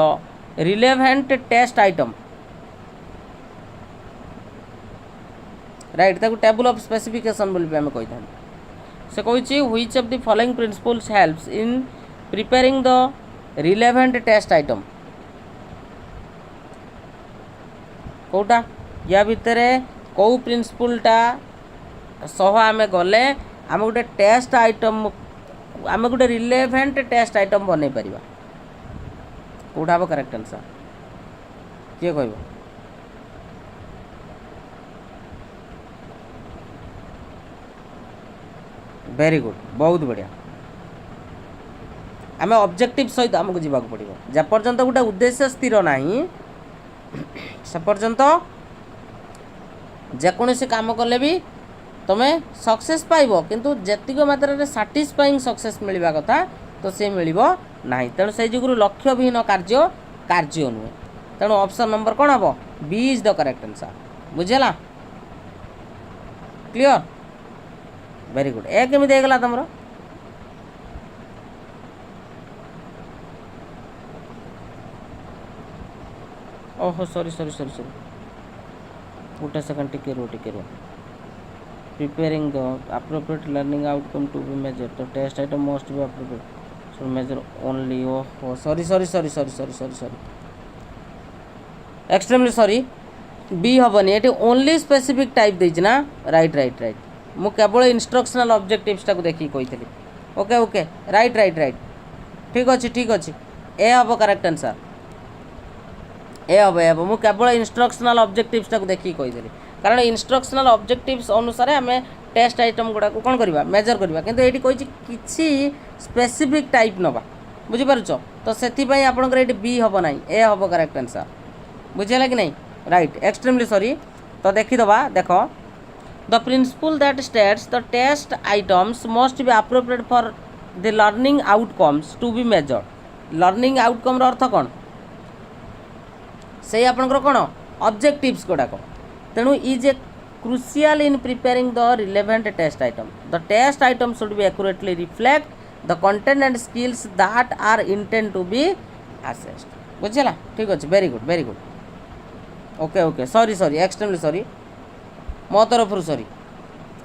relevant test item right ताको टेबल ऑफ स्पेसिफिकेशन बोल आम कही था से कही which of the following principles helps in preparing the relevant test item कोटा या भितर कौ प्रिंसिपलटा सह आम गले आम गोटे टेस्ट आइटम आम गोटे रिलेवेंट टेस्ट आइटम बन पार कौटा हम करेक्ट आंसर किए कह वेरी गुड बहुत बढ़िया आम ऑब्जेक्टिव सहित आमको जावाक पड़ो जेपर्यंत गोटे उद्देश्य स्थिर ना से पर्यंत जेकोसी काम कले भी तुम्हें सक्सेस पाइब किंतु जेतिक मात्रा साटिस्फाइंग सक्सेस मिलवा कथा तो सी मिल ना तेणु से जुगुरु लक्ष्य विहीन कार्य कार्य नुहे तेणु ऑप्शन नंबर कौन हम B is the correct answer बुझेगा क्लियर वेरी गुड ए केमी देगला तुमरो ओहो सॉरी सॉरी सॉरी सॉरी गोटे सेकंड टिके रो preparing the appropriate learning outcome to be measure तो test item must be appropriate so measure only ओहो sorry sorry sorry sorry sorry sorry sorry extremely sorry बी हेनी ये ओनली स्पेसिफिक टाइप देछि ना राइट राइट राइट मु केवल instructional objectives टाको देखि कही okay okay right right right ठीक अच्छे ए हम करेक्ट आंसर ए हम मुझे केवल इंस्ट्रक्शनल ऑब्जेक्टिव्स टाक देखिए कहीदेली कारण इंस्ट्रक्शनल ऑब्जेक्टिव्स अनुसार आम टेस्ट आइटम गुड़ा कौन करवा मेजर करवा किंतु ये कही स्पेसिफिक टाइप नवा बुझीपार तो से आपंकर ये बी हम ना ए हम करेक्ट आंसर बुझेगा कि नहीं राइट एक्सट्रीमली सॉरी तो देखीदबा देख the principle that states the test items must be appropriate for the learning outcomes to be measured learning outcome अर्थ कौन से आपंकर कौन ऑब्जेक्टिव्स गुड़ाक तेणु is a crucial in preparing the relevant test item. The test item should be accurately reflect the content and skills that are intended to be assessed. बुझला ठीक अच्छे very good okay okay sorry extremely sorry मो तरफ sorry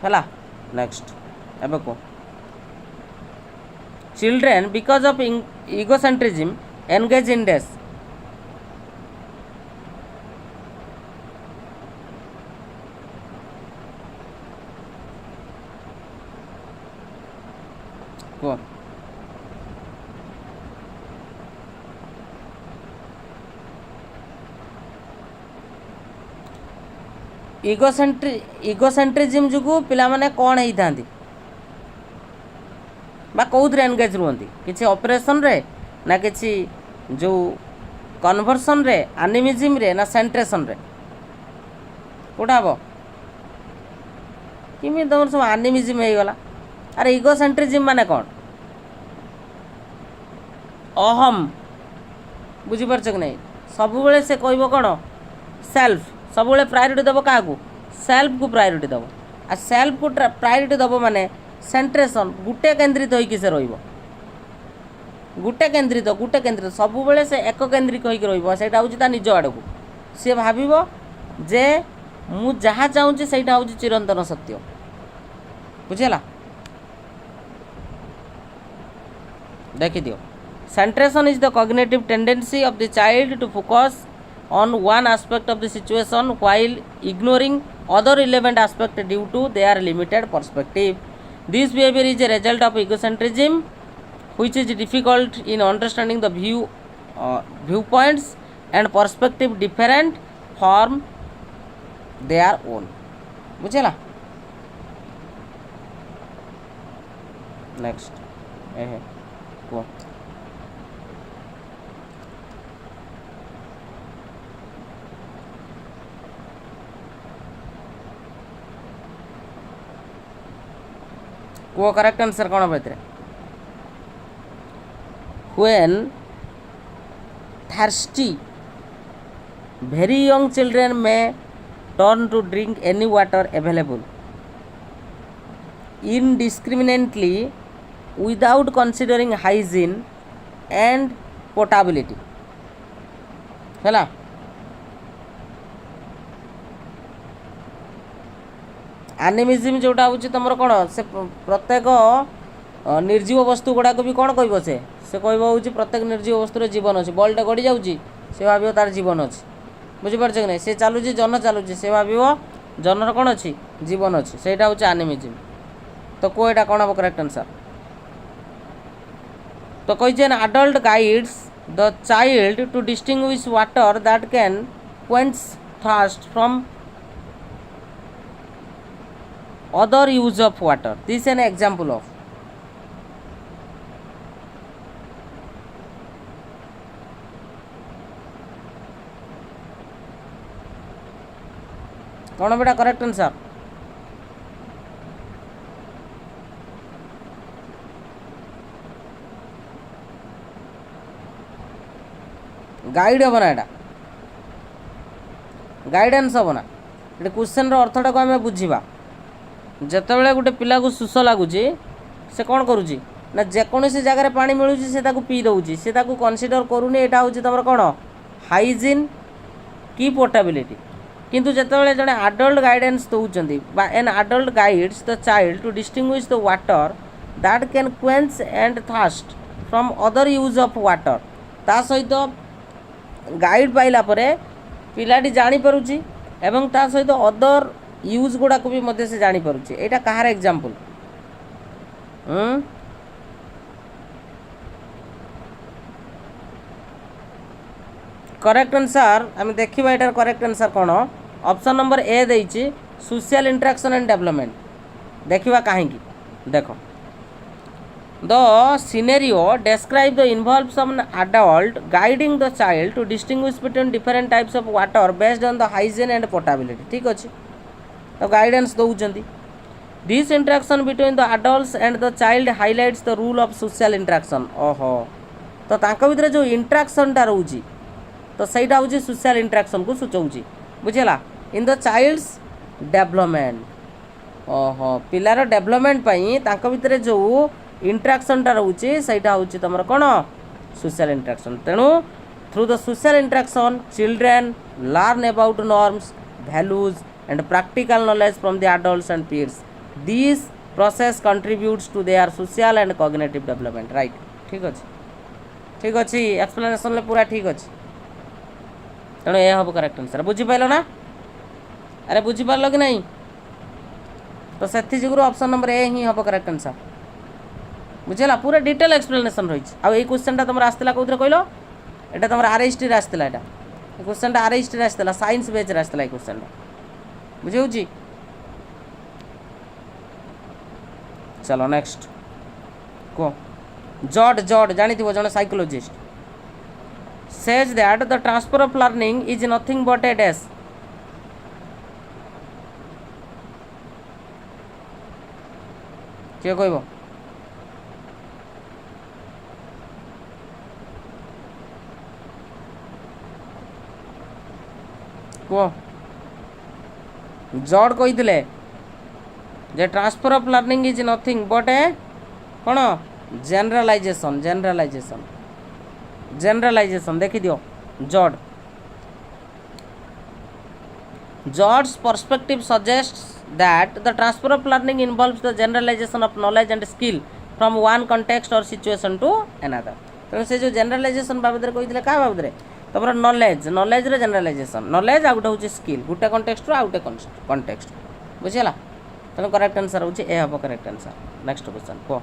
है next एबे को children because of egocentrism engage in डेस को इगोसेंट्रिज्म जुगु पिला माने कौन होई थांती बा कौथरे एंगेज रुहंती किसी ऑपरेशन रे ना किसी जो कन्वर्सन रे एनिमिज्म रे ना सेंट्रेशन रे कोटा हबो किमि तमर सब एनिमिज्म हे गला अरे इगोसेंट्रिज्म माने कौन अहम बुझीपार कि नहीं सब से कह कौन सेल्फ सब प्रायोरिटी दब क्या सेल्फ को प्रायोरिटी दब आ सेल्फ को प्रायोरिटी दब माने सेंट्रेशन गुटे केन्द्रित होइकि से रहिबो गुटे केन्द्रित सब से एक केन्द्रिक होइकि रहिबो सेटा होउछि ता निज आड़ को सी भाबिबो जे मु जहाँ चाहूँगी सेटा होउछि चिरंतन सत्य बुझेला देखी दियो centration is the cognitive tendency of the child to focus on one aspect of the situation while ignoring other relevant aspect due to their limited perspective. This behavior is a result of egocentrism which is difficult in understanding the viewpoints and perspective different from their own. बुझेला next को को correct answer कौन बेतरे when thirsty very young children may turn to drink any water available indiscriminately without considering hygiene and potability है animism जोटा हूँ तुम कौन से प्रत्येक निर्जीव वस्तु गुड़ाक भी कौन कह से कह प्रत्येक निर्जीव वस्तुर जीवन अच्छे बल्टे गड़ी जाऊँगी से भाव तार जीवन अच्छे बुझीपार कि नहीं सी चलुची जन चलुची से भाव जनर कौन अच्छी जीवन अच्छी से हूँ एनिमिज्म तो को यहाँ कौन हम करेक्ट आंसर तो कही an adult guides the child to distinguish water that can quench thirst from other use of water. This is an example of कौन बेटा करेक्ट आंसर गाइड हम ना यहाँ गाइडेंस हम ना ये क्वेश्चन अर्थटा को आम बुझा जितेबाला गोटे पिला को शोष लगुच से कौन करुँची ना जेकोसी जगार पा मिलूँ से पी दौर से कनसीडर करूनी यहाँ हूँ तुम कौन हाइजीन की पोर्टेबिलिटी किंतु जितेबाला जड़े आडल्ट गाइडेंस दौरान an adult guides the child to distinguish the water that can quench and thirst from other use of water ता सहित गाइड पाइला पिलाटी जानीपारुची एवं ता सहित अदर यूज गुड़ा को भी मध्य से जानी पारुची एटा कहार एग्जांपल करेक्ट आंसर आम देखा यार करेक्ट आंसर कौन ऑप्शन नंबर ए देती सोशल इंटरेक्शन एंड डेवलपमेंट देखा कहीं देख the scenario describe the involves an adult guiding the child to distinguish between different types of water based on the hygiene and potability ठीक अच्छे तो guidance दौरान this interaction between the adults and the child highlights the rule of social interaction ओहो तो तांका भितर जो इंटरेक्शनटा रोची तो सहीटा हूँ सोशल इंटरेक्शन को सूचाऊँगी बुझेगा इन द चाइल्ड्स डेवलपमेंट ओहो पिलार डेवलपमेंट तांका भितर जो इंटरेक्शनटा रोचे सहीटा हूँ तुम कौन सोशल इंटरेक्शन तेणु through the social interaction children learn about norms values and practical knowledge from the adults and peers this process contributes to their social and cognitive development right ठीक अच्छे एक्सप्लेनेशन पूरा ठीक अच्छे तेणु यह हम करेक्ट आंसर बुझीपाल ना अरे बुझीपार कि नहीं तो से जुगुरु ऑप्शन नंबर ए ही हम करेक्ट आंसर बुझेगा पूरा डिटेल एक्सप्लेनेशन रही है क्वेश्चन तुम आसला कौन कहल यहाँ तुम आरएसटी आसला यहाँ क्वेश्चन आरएसटी आसला साइंस बेच आसला ये क्वेश्चन बुझे चलो नेक्स्ट कह जॉर्ज जानी जन psychologist says that the transfer of learning is nothing but a dash किए कहब कह जॉर्ज कही जे transfer of learning is nothing but a कौन जनरलाइजेशन देखी दियो George perspective suggests that the transfer of learning involves the generalization of knowledge and skill from one context or situation to another तेणु से जो generalisation बाबद कही क्या बाबद तुम knowledge रे जनरलाइजेशन नॉलेज आ गोटे हूँ स्किल गोटे कंटेक्स्ट आ गोटे कंटेक्स्ट बुझीगला तेणु करेक्ट आंसर हूँ ए हम करेक्ट आंसर नेक्स्ट क्वेश्चन कह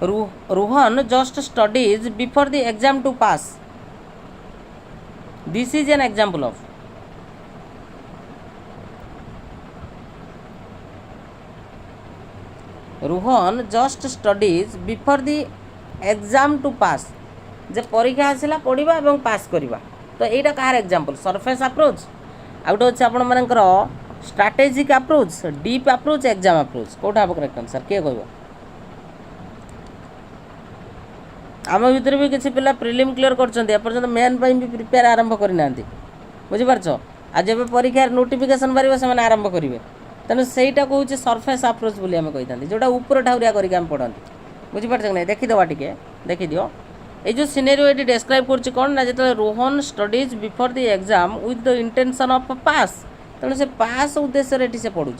Rohan just studies before the exam to pass. This is an example of Rohan just studies before the exam to pass. जे परीक्षा आसला पढ़ा और पास करवा तो यहाँ कहार एग्जांपल सरफेस अप्रोच आ गोटे अच्छे आपण मानकर strategic approach deep approach exam approach कौटा हम करेक्ट आंसर किए कह आम भितर भी किसी पिला प्रिलिम क्लियर कर मेन भी प्रिपेयर आरंभ करना बुझीपार आज जब परीक्षा नोटिफिकेशन बाहर से आरंभ करेंगे तेणु सहीटा कहूँ सरफेस अप्रोच बोली आम कही जोटा ऊपर ठाउरिया करके पढ़ती बुझीपार कि नहीं देखीदवा टे देखीद ये जो सिनेरियो ये डेस्क्राइब कर कौन ना जो Rohan studies before the exam with the intention of pass तेणु से पास उद्देश्य से पढ़ुँ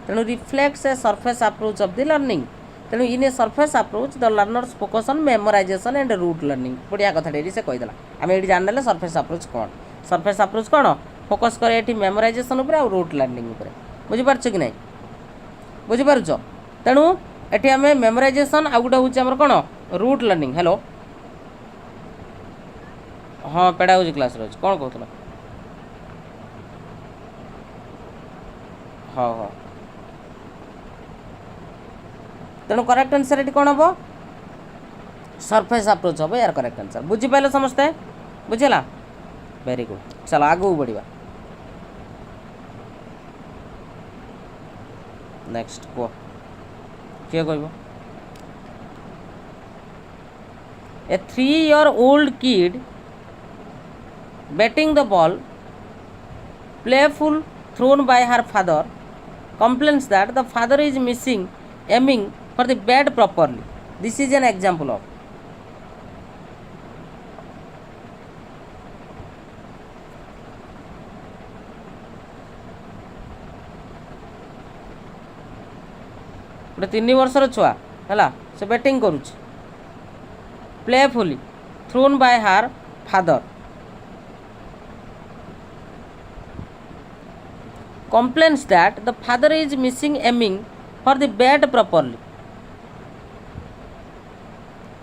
तेणु reflects a surface approach of the learning तेणु in a surface approach the learners focus on memorisation and rote learning बढ़िया कथा से कहीदेला आम ये जानने सरफेस अप्रोच कौन फोकस करे ये मेमोराइजेशन उपर आ रूट लर्निंग उपर बुझीपार कि नहीं बुझीपार तेणु ये आम मेमोराइजेशन आ गोटे हूँ आम कौन रूट लर्निंग हेलो हाँ पेडागोजी क्लास रही कौन कहूल हाँ हाँ तेणु करेक्ट आंसर ये कौन हम सरफेस अप्रोच हम यार करेक्ट आंसर बुझीपारे समस्ते बुझेगा वेरी गुड चलो आगू बढ़िया नेक्स्ट कह किए कह ए 3-year-old kid batting the ball playful thrown by her father complains that the father is missing aiming for the bat properly. This is an example of गोटे 3 वर्षर छुआ है से बैटिंग करुच प्लेफुली थ्रोन बाय हार father complains that the father is missing aiming for the bat properly.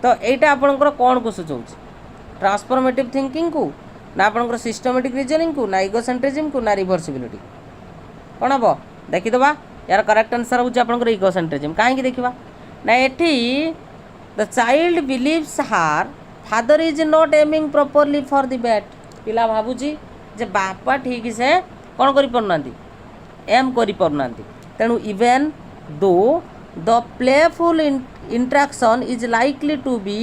तो यहाँ आपंकर कौन को सूचाऊँ ट्रांसफॉर्मेटिव थिंकिंग को ना आपंकर सिस्टमेटिक रीजनिंग को ना इगोसेंट्रिज्म को ना रिभर्सिबिलिटी कौन हम देखीदे यार करेक्ट आंसर हूँ आपंकर इगोसेंट्रिज्म कहीं देखा ना एठी द चाइल्ड बिलीव्स हार father is not aiming properly for the bat पिला भावुची जे बापा ठीक से कौन कर एम कर तेणु even though the playful interaction is likely to be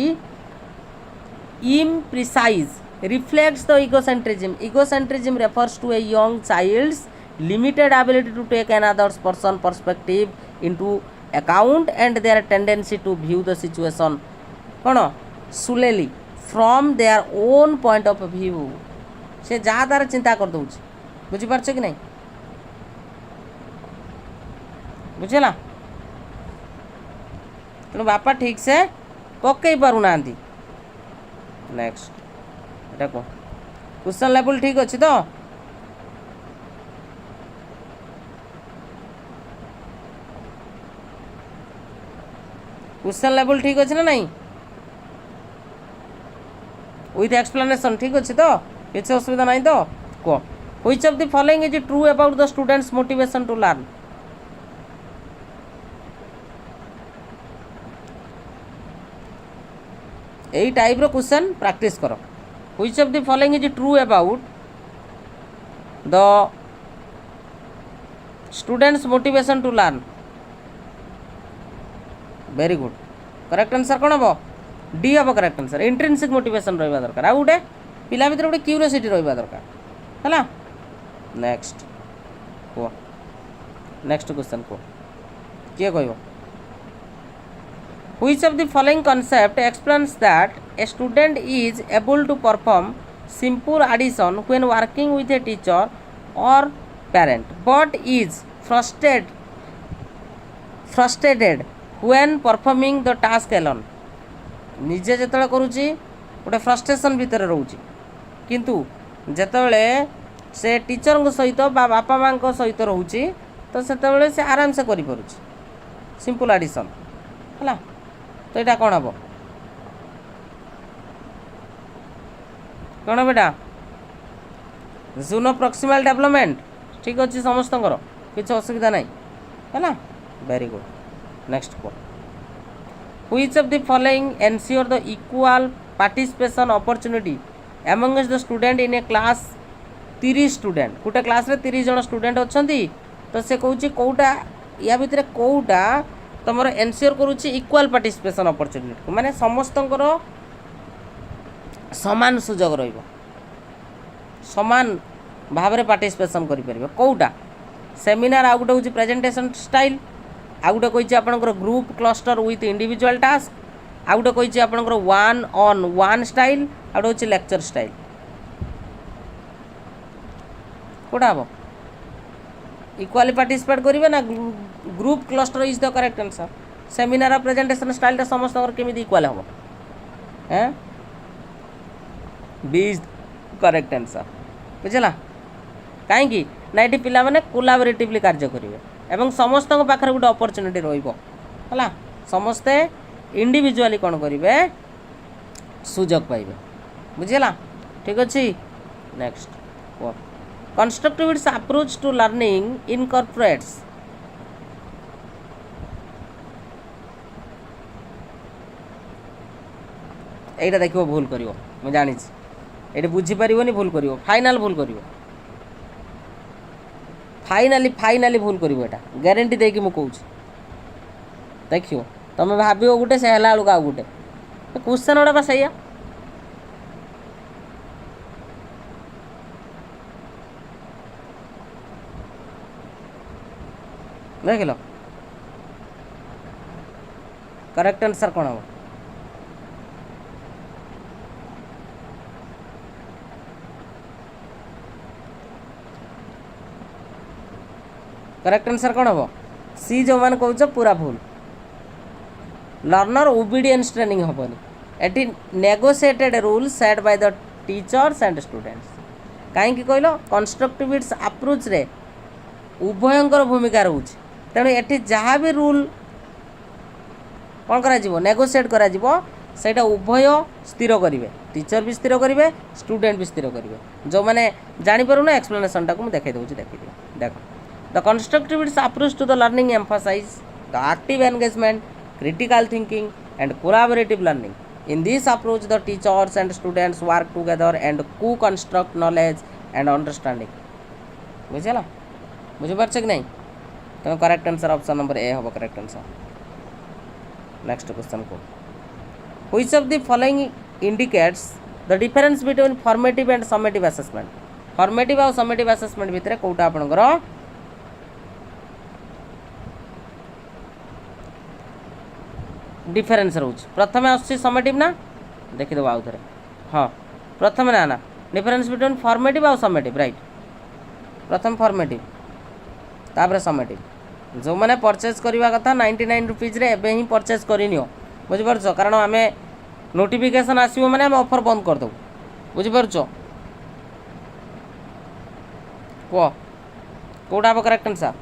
imprecise reflects the egocentrism. Egocentrism refers to a young child's limited ability to take another person's perspective into account and their tendency to view the situation कौन solely from their own point of view. से जहाँ तार चिंता कर दौर बुझीपार कि नहीं बुझेगा तेणु बापा ठीक से पकई पारूना नेक्स्ट एटा को क्वेश्चन लेवल ठीक अच्छी तो क्वेश्चन लेवल ठीक अच्छे ना नहीं विथ एक्सप्लेनेशन ठीक अच्छे तो किसी असुविधा नहीं तो कह which of the following is true about the students motivation to learn यही टाइप रो क्वेश्चन प्रैक्टिस करो which of the following is true about the students motivation to learn very good correct answer कौन हम D हम correct answer intrinsic motivation रहा दरकार आ गोटे पिला भर गोटे क्यूरियोसिटी रहा दरकार है नेक्स्ट कह नेक्स्ट क्वेश्चन कह किए कह Which of the following concept explains that a student is able to perform simple addition when working with a teacher or parent but is frustrated when performing the task alone निजे जिते करुच्ची गोटे frustration भितर रोचे किंतु जिते से teacher सहित बापा माँ सहित रोचे तो से आराम से कर सिंपल एडिशन है तो यहाँ कौन हम कौन बेटा जूनो प्रॉक्सिमल डेवलपमेंट ठीक अच्छे समस्त किसी असुविधा नहीं है वेरी गुड नेक्स्ट को which of the following ensure the equal participation opportunity amongst the student in A class 30 student गोटे क्लास रे 30 जन स्टूडेंट अच्छा तो से कौन कौटा या भितर कौटा तुम एनश्योर करुच्ची इक्वल पार्टिसिपेशन अपॉर्चुनिटी माने समस्त समान सुजोग रहिबो समान भाव में पार्टिसिपेशन करें कौटा सेमिनार आ गोटे हूँ प्रेजेंटेशन स्टाइल आ गोटे कही आपंकर group cluster with individual task आ गोटे कही आपंकर वन ऑन वन स्टाइल आ गोटे हूँ लेक्चर स्टाइल कौटा हम इक्वाली पार्टिसिपेट करेंगे ना group cluster is the correct answer seminar presentation style समस्त केमी इक्वाल हम बी इज करेक्ट आंसर बुझला कहीं ना ये पिला माने कोलाबोरेटिवली कार्य करेंगे एवं समस्त पाखे गोटे अपॉर्चुनिटी रहा समस्ते इंडिविजुअली कौन करेंगे सुजोग पाइबे बुझला ठीक अच्छे next constructivist approach to learning incorporates एटा देखो भूल करियो मैं जानी ये बुझी पारिबनी भूल करियो फाइनल भूल करियो फाइनाली भूल करियो एटा गारंटी देकी मु कहूँ देखियो तुम भावियो गोटे से हला आ गोटे क्वेश्चन गुड़ा बस या देख लो करेक्ट आंसर कौन हम करेक्ट आंसर कौन हम सी जो मान कौच पूरा भूल लर्नर ओबीडियंस ट्रेनिंग हेनी eighty negotiated rule set by the teachers and students कहीं कहल कंस्ट्रक्टिविस्ट अप्रोच रे उभयंकर भूमिका रोचे तेणु ये जहाँ भी रूल कौन कर नेगोशिएट कर ସେଇଟା ଉଭୟ ସ୍ଥିର କରିବେ, टीचर भी स्थिर करेंगे स्टूडेंट भी स्थिर करेंगे। जो मैंने जापर ना एक्सप्लेनेशन टाक मुझे देखी देख the constructivist approach to the learning emphasise the active engagement critical thinking and collaborative learning. In this approach the teachers and students work together and co construct knowledge and understanding. बुझेगा बुझीपार कि नहीं? तो correct answer option number A हम correct answer. Next question को which of the following indicates the difference between formative and summative assessment. Formative और summative assessment भितर कोटा आपनकर डिफरेंस रोच। प्रथम आसुची समेटिव ना देखिदेव आउ थे। हाँ प्रथम ना ना डिफरेंस बिटवीन फॉर्मेटिव और समेटिव राइट। प्रथम फॉर्मेटिव तापर समेटिव। जो मैंने परचेज करवा कथा 99 रुपीज रे एबे ही परचेज करनियो बुझिपारछ। कारण आम नोटिफिकेशन आसो मैंने आम ऑफर बंद करदेव बुझिपारछ। कह कौटा हम करेक्ट आंसर?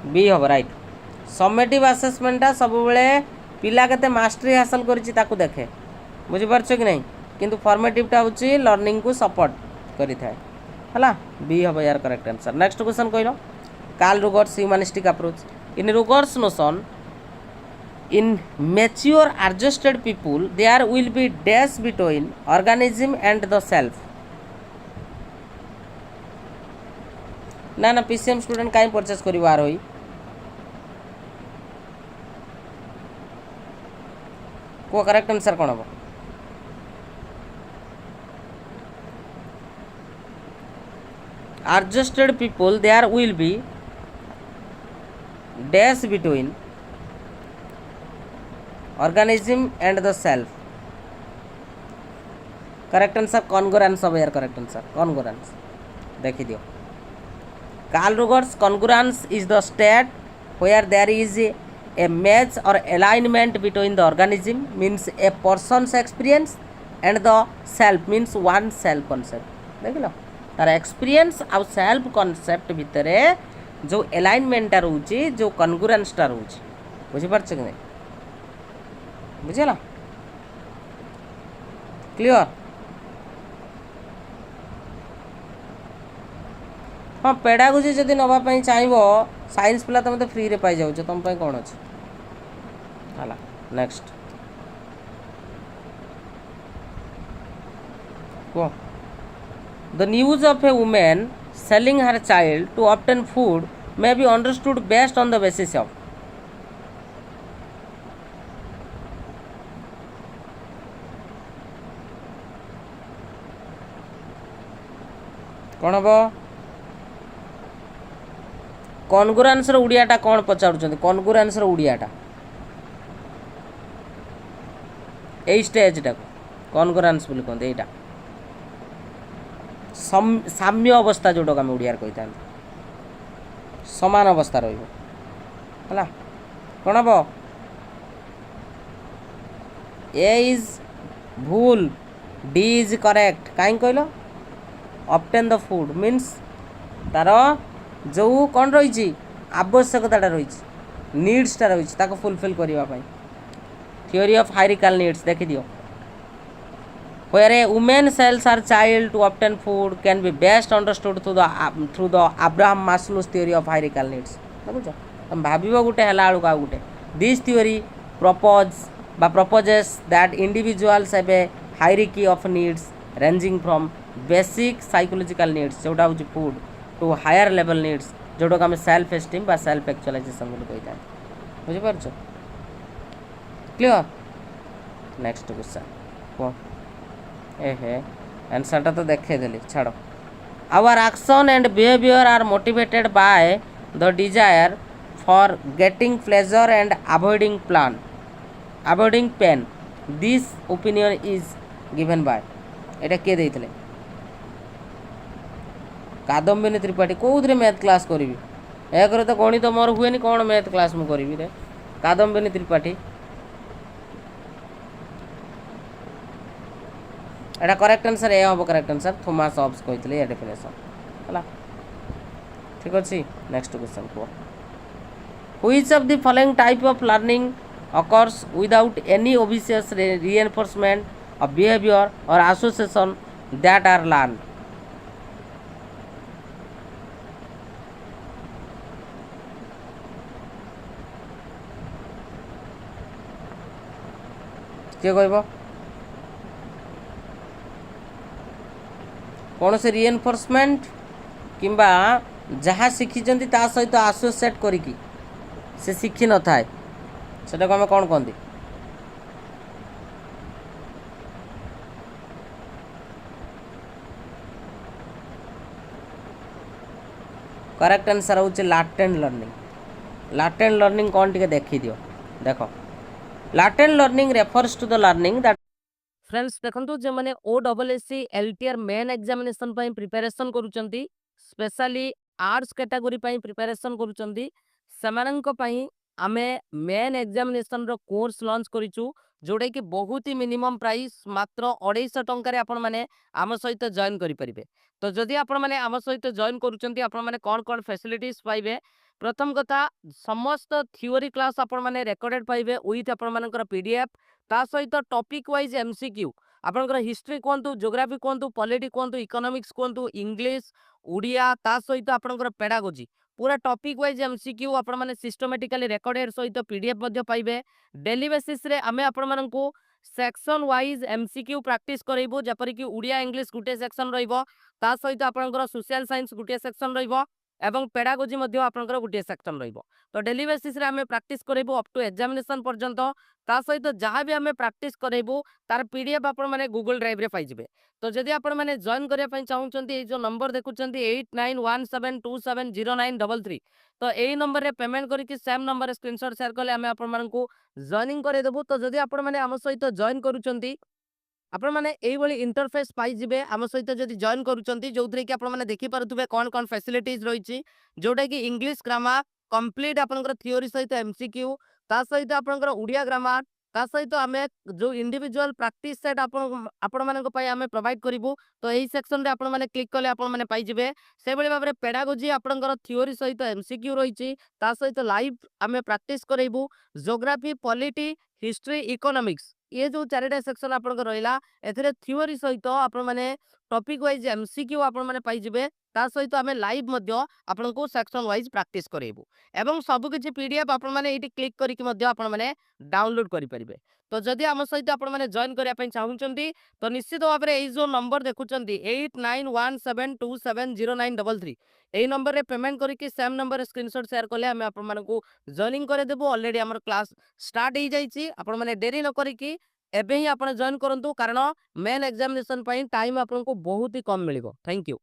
बी हम राइट। समेटिव आसेसमेंटा सब बेले पिला केते मास्टरी हासिल करिछि ताकू देखे बुझिपारछ कि नहीं, किंतु फॉर्मेटिवटा होछि लर्निंग को सपोर्ट करि थाए हला। बी हम यार करेक्ट आंसर। नेक्स्ट क्वेश्चन कहलो Carl Rogers humanistic approach. In Rogers notion in mature adjusted people there will be dash between organism and the self. ना ना पीसीएम स्टूडेंट काई परचेस करिवार होई को करेक्ट आंसर कौन हम? adjusted people there will be dash between organism and the self. Correct answer congruence अब यार करेक्ट आंसर कॉन्ग्रुएंस देखि दियो। Carl Rogers congruence is the state where there is a match or alignment between the organism means a person's experience and the self means one self concept। देख लो तार experience आउ self concept भितर जो अलाइनमेंटा रोचे जो कॉन्ग्रुएंसटा रोचे बुझिपारछ कि नहीं? बुझेला क्लियर? हाँ पेडागोजी जदि नवाई चाहिए साइंस पिला तो मतलब फ्री रे पाई जाऊँ तुम कौन अच्छे है। नेक्स्ट कह The news of a woman selling her child to obtain food may be understood based on the basis of कौन हम कॉन्ग्रुएंस रो उड़ियाटा कौन पचारुचंती? कॉन्ग्रुएंस रो उड़ियाटा ए स्टेजटा कॉन्ग्रुएंस बोली कहते एटा साम्य अवस्था जोटा आम ओडिया कही था समान अवस्था रही है कौन हम? ए इज भूल डी इज करेक्ट कहीं कहल ऑब्टेन द फूड मीन्स तार जो कौन रही आवश्यकता रही नीड्सटा रही फुलफिल करने थ्योरी ऑफ हायरार्किकल नीड्स देखि दियो। Where a woman sells her child to obtain food can be best understood through the Abraham Maslow's theory of hierarchical needs। देखुछ तुम भाव गोटे है बेलू आउ गोटे this theory proposes that individuals have a hierarchy of needs ranging from basic psychological needs जोटा हूँ food to higher level needs जोटा आम सेल्फ एस्टीम बा सेल्फ एक्चुअलाइजेशन बोली कही था बुझिपारछ क्लियर? नेक्स्ट क्वेश्चन कह एहे आंसरटा तो देखे देली छाड़। Our action and behaviour are motivated by the desire for getting pleasure and avoiding pain this opinion is given by एटा के देइथिले? कादम्बिनी त्रिपाठी कौन मैथ क्लास करी एक तो गणित मोर हुए कौन मैथ क्लास मुझे करी रे कादम्बिनी त्रिपाठी एटा करेक्ट आंसर ए हम करेक्ट आंसर थॉमस हॉब्स कहते या डेफिनेशन है ठीक अच्छे नेक्स्ट क्वेश्चन को which of the following type of learning occurs without any obvious reinforcement of behavior or association that are learned किए कह कौन से रिएनफोर्समेंट किंबा जहाँ शिखी ता सहित आसोसिएट करिकी से शिखी न थाए सेटा को आम कौन कहते करेक्ट आंसर हूँ लाटेंट लर्निंग कौन टी देखी दियो देख latent learning refers to the learning that friends देखंतु जे माने ओडब्ल्यूएससी एलटीआर मेन एग्जामिनेशन पई प्रिपरेशन करूचंती स्पेशली आर्ट्स कैटेगरी पई प्रिपरेशन करूचंती समानंक पई आमे मेन एग्जामिनेशन रो कोर्स लॉन्च करिचु जोडे कि बहुत ही मिनिमम प्राइस मात्र 250 टंका रे आपण माने आम सहित जॉइन करि परिबे। तो जदि आपण माने आम सहित जॉइन करूचंती आपण माने कोन कोन फैसिलिटीज पाइबे प्रथम कथा समस्त थ्योरी क्लास आपण माने रिकॉर्डेड पाइबे विथ आपण मानकर पीडीएफ ता सहित टॉपिक वाइज एमसीक्यू आपनकर हिस्ट्री कहतु ज्योग्राफी कहतु पॉलिटी कहतु इकोनॉमिक्स कहतु इंग्लिश उड़िया ता सहित आपनकर पेडागोजी पूरा टॉपिक वाइज एमसीक्यू आपण माने सिस्टमैटिकली रिकॉर्डेड सहित पीडीएफ मध्ये पाइबे डेली बेसिस रे आमे आपण मानकू सेक्शन वाइज एमसीक्यू प्रैक्टिस करइबो जेपरि कि उड़िया इंग्लिश गुटे सेक्शन रहिबो ता सहित आपनकर सोशल साइंस गुटे सेक्शन रहिबो एवं पेडागोजी मध्ये आपनकर गुटे सेक्शन रहिबो। तो डेली बेसिस रे आमे प्रैक्टिस करइबो अप टू एग्जामिनेशन पर्यंत ता सहित जहाँ भी आमे प्रैक्टिस करइबो तार पीडीएफ आपण माने गूगल ड्राइव रे पाइजिबे। तो जदि आपण माने जॉइन करिया पई चाहुचंती ए जो नंबर देखुचंती 8917270933 तो एई नंबर रे पेमेंट करिकि सेम नंबर रे स्क्रीनशॉट शेयर करले आमे आपण मानकू जॉइनिंग करे देबो। तो जदि आपण माने हम सहित जॉइन करूचंती आपण माने एई भली इंटरफेस पाई जिबे आम सहित जदि जॉइन करूचंती जोथरे कि आपण माने देखि पारुथुबे कोन कोन फैसिलिटीज रहिछि जोटा कि इंग्लिश ग्रामर कंप्लीट आपनकर थ्योरी सहित एमसीक्यू ता सहित आपनकर उड़िया ग्रामर ता सहित आमे जो इंडिविजुअल प्रैक्टिस सेट आपण मानक पई आमे प्रोवाइड करिवु। तो एही सेक्शन रे आपण माने क्लिक कले आपण माने पाई जिबे से भली भाबरे पेडागोजी आपनकर थ्योरी सहित एमसीक्यू रहिछि ता सहित लाइव आमे प्रैक्टिस करइबु ज्योग्राफी पॉलिटी हिस्ट्री इकोनॉमिक्स ये जो चारिटा सेक्शन आपनकर रहिला एथरे थ्योरी सहित आपण माने टॉपिक वाइज एमसीक्यू आपण माने पाई जिबे ता सहित आमे लाइव मध्य आपनको सेक्शन वाइज प्रैक्टिस करइबु एवं सब किछि पीडीएफ आपण माने एटी क्लिक करिकि मध्य आपण माने डाउनलोड करि परिबे। तो जदि आम सहित आपण माने जॉइन करिया पई चाहुचंती तो निश्चित भाबरे एई जो नंबर देखुचंती 8917270933 एई नंबर रे पेमेंट करिकि सेम नंबर रे स्क्रीनशॉट शेयर करले हमें आपण मानकू जॉइनिंग करे देबो। ऑलरेडी हमर क्लास स्टार्ट हो जाइछि आपण माने देरी न करिकि एबे ही आपण जॉइन करंतु कारण मेन एग्जामिनेशन पई टाइम आपनको बहुत ही कम मिलिबो। Thank you.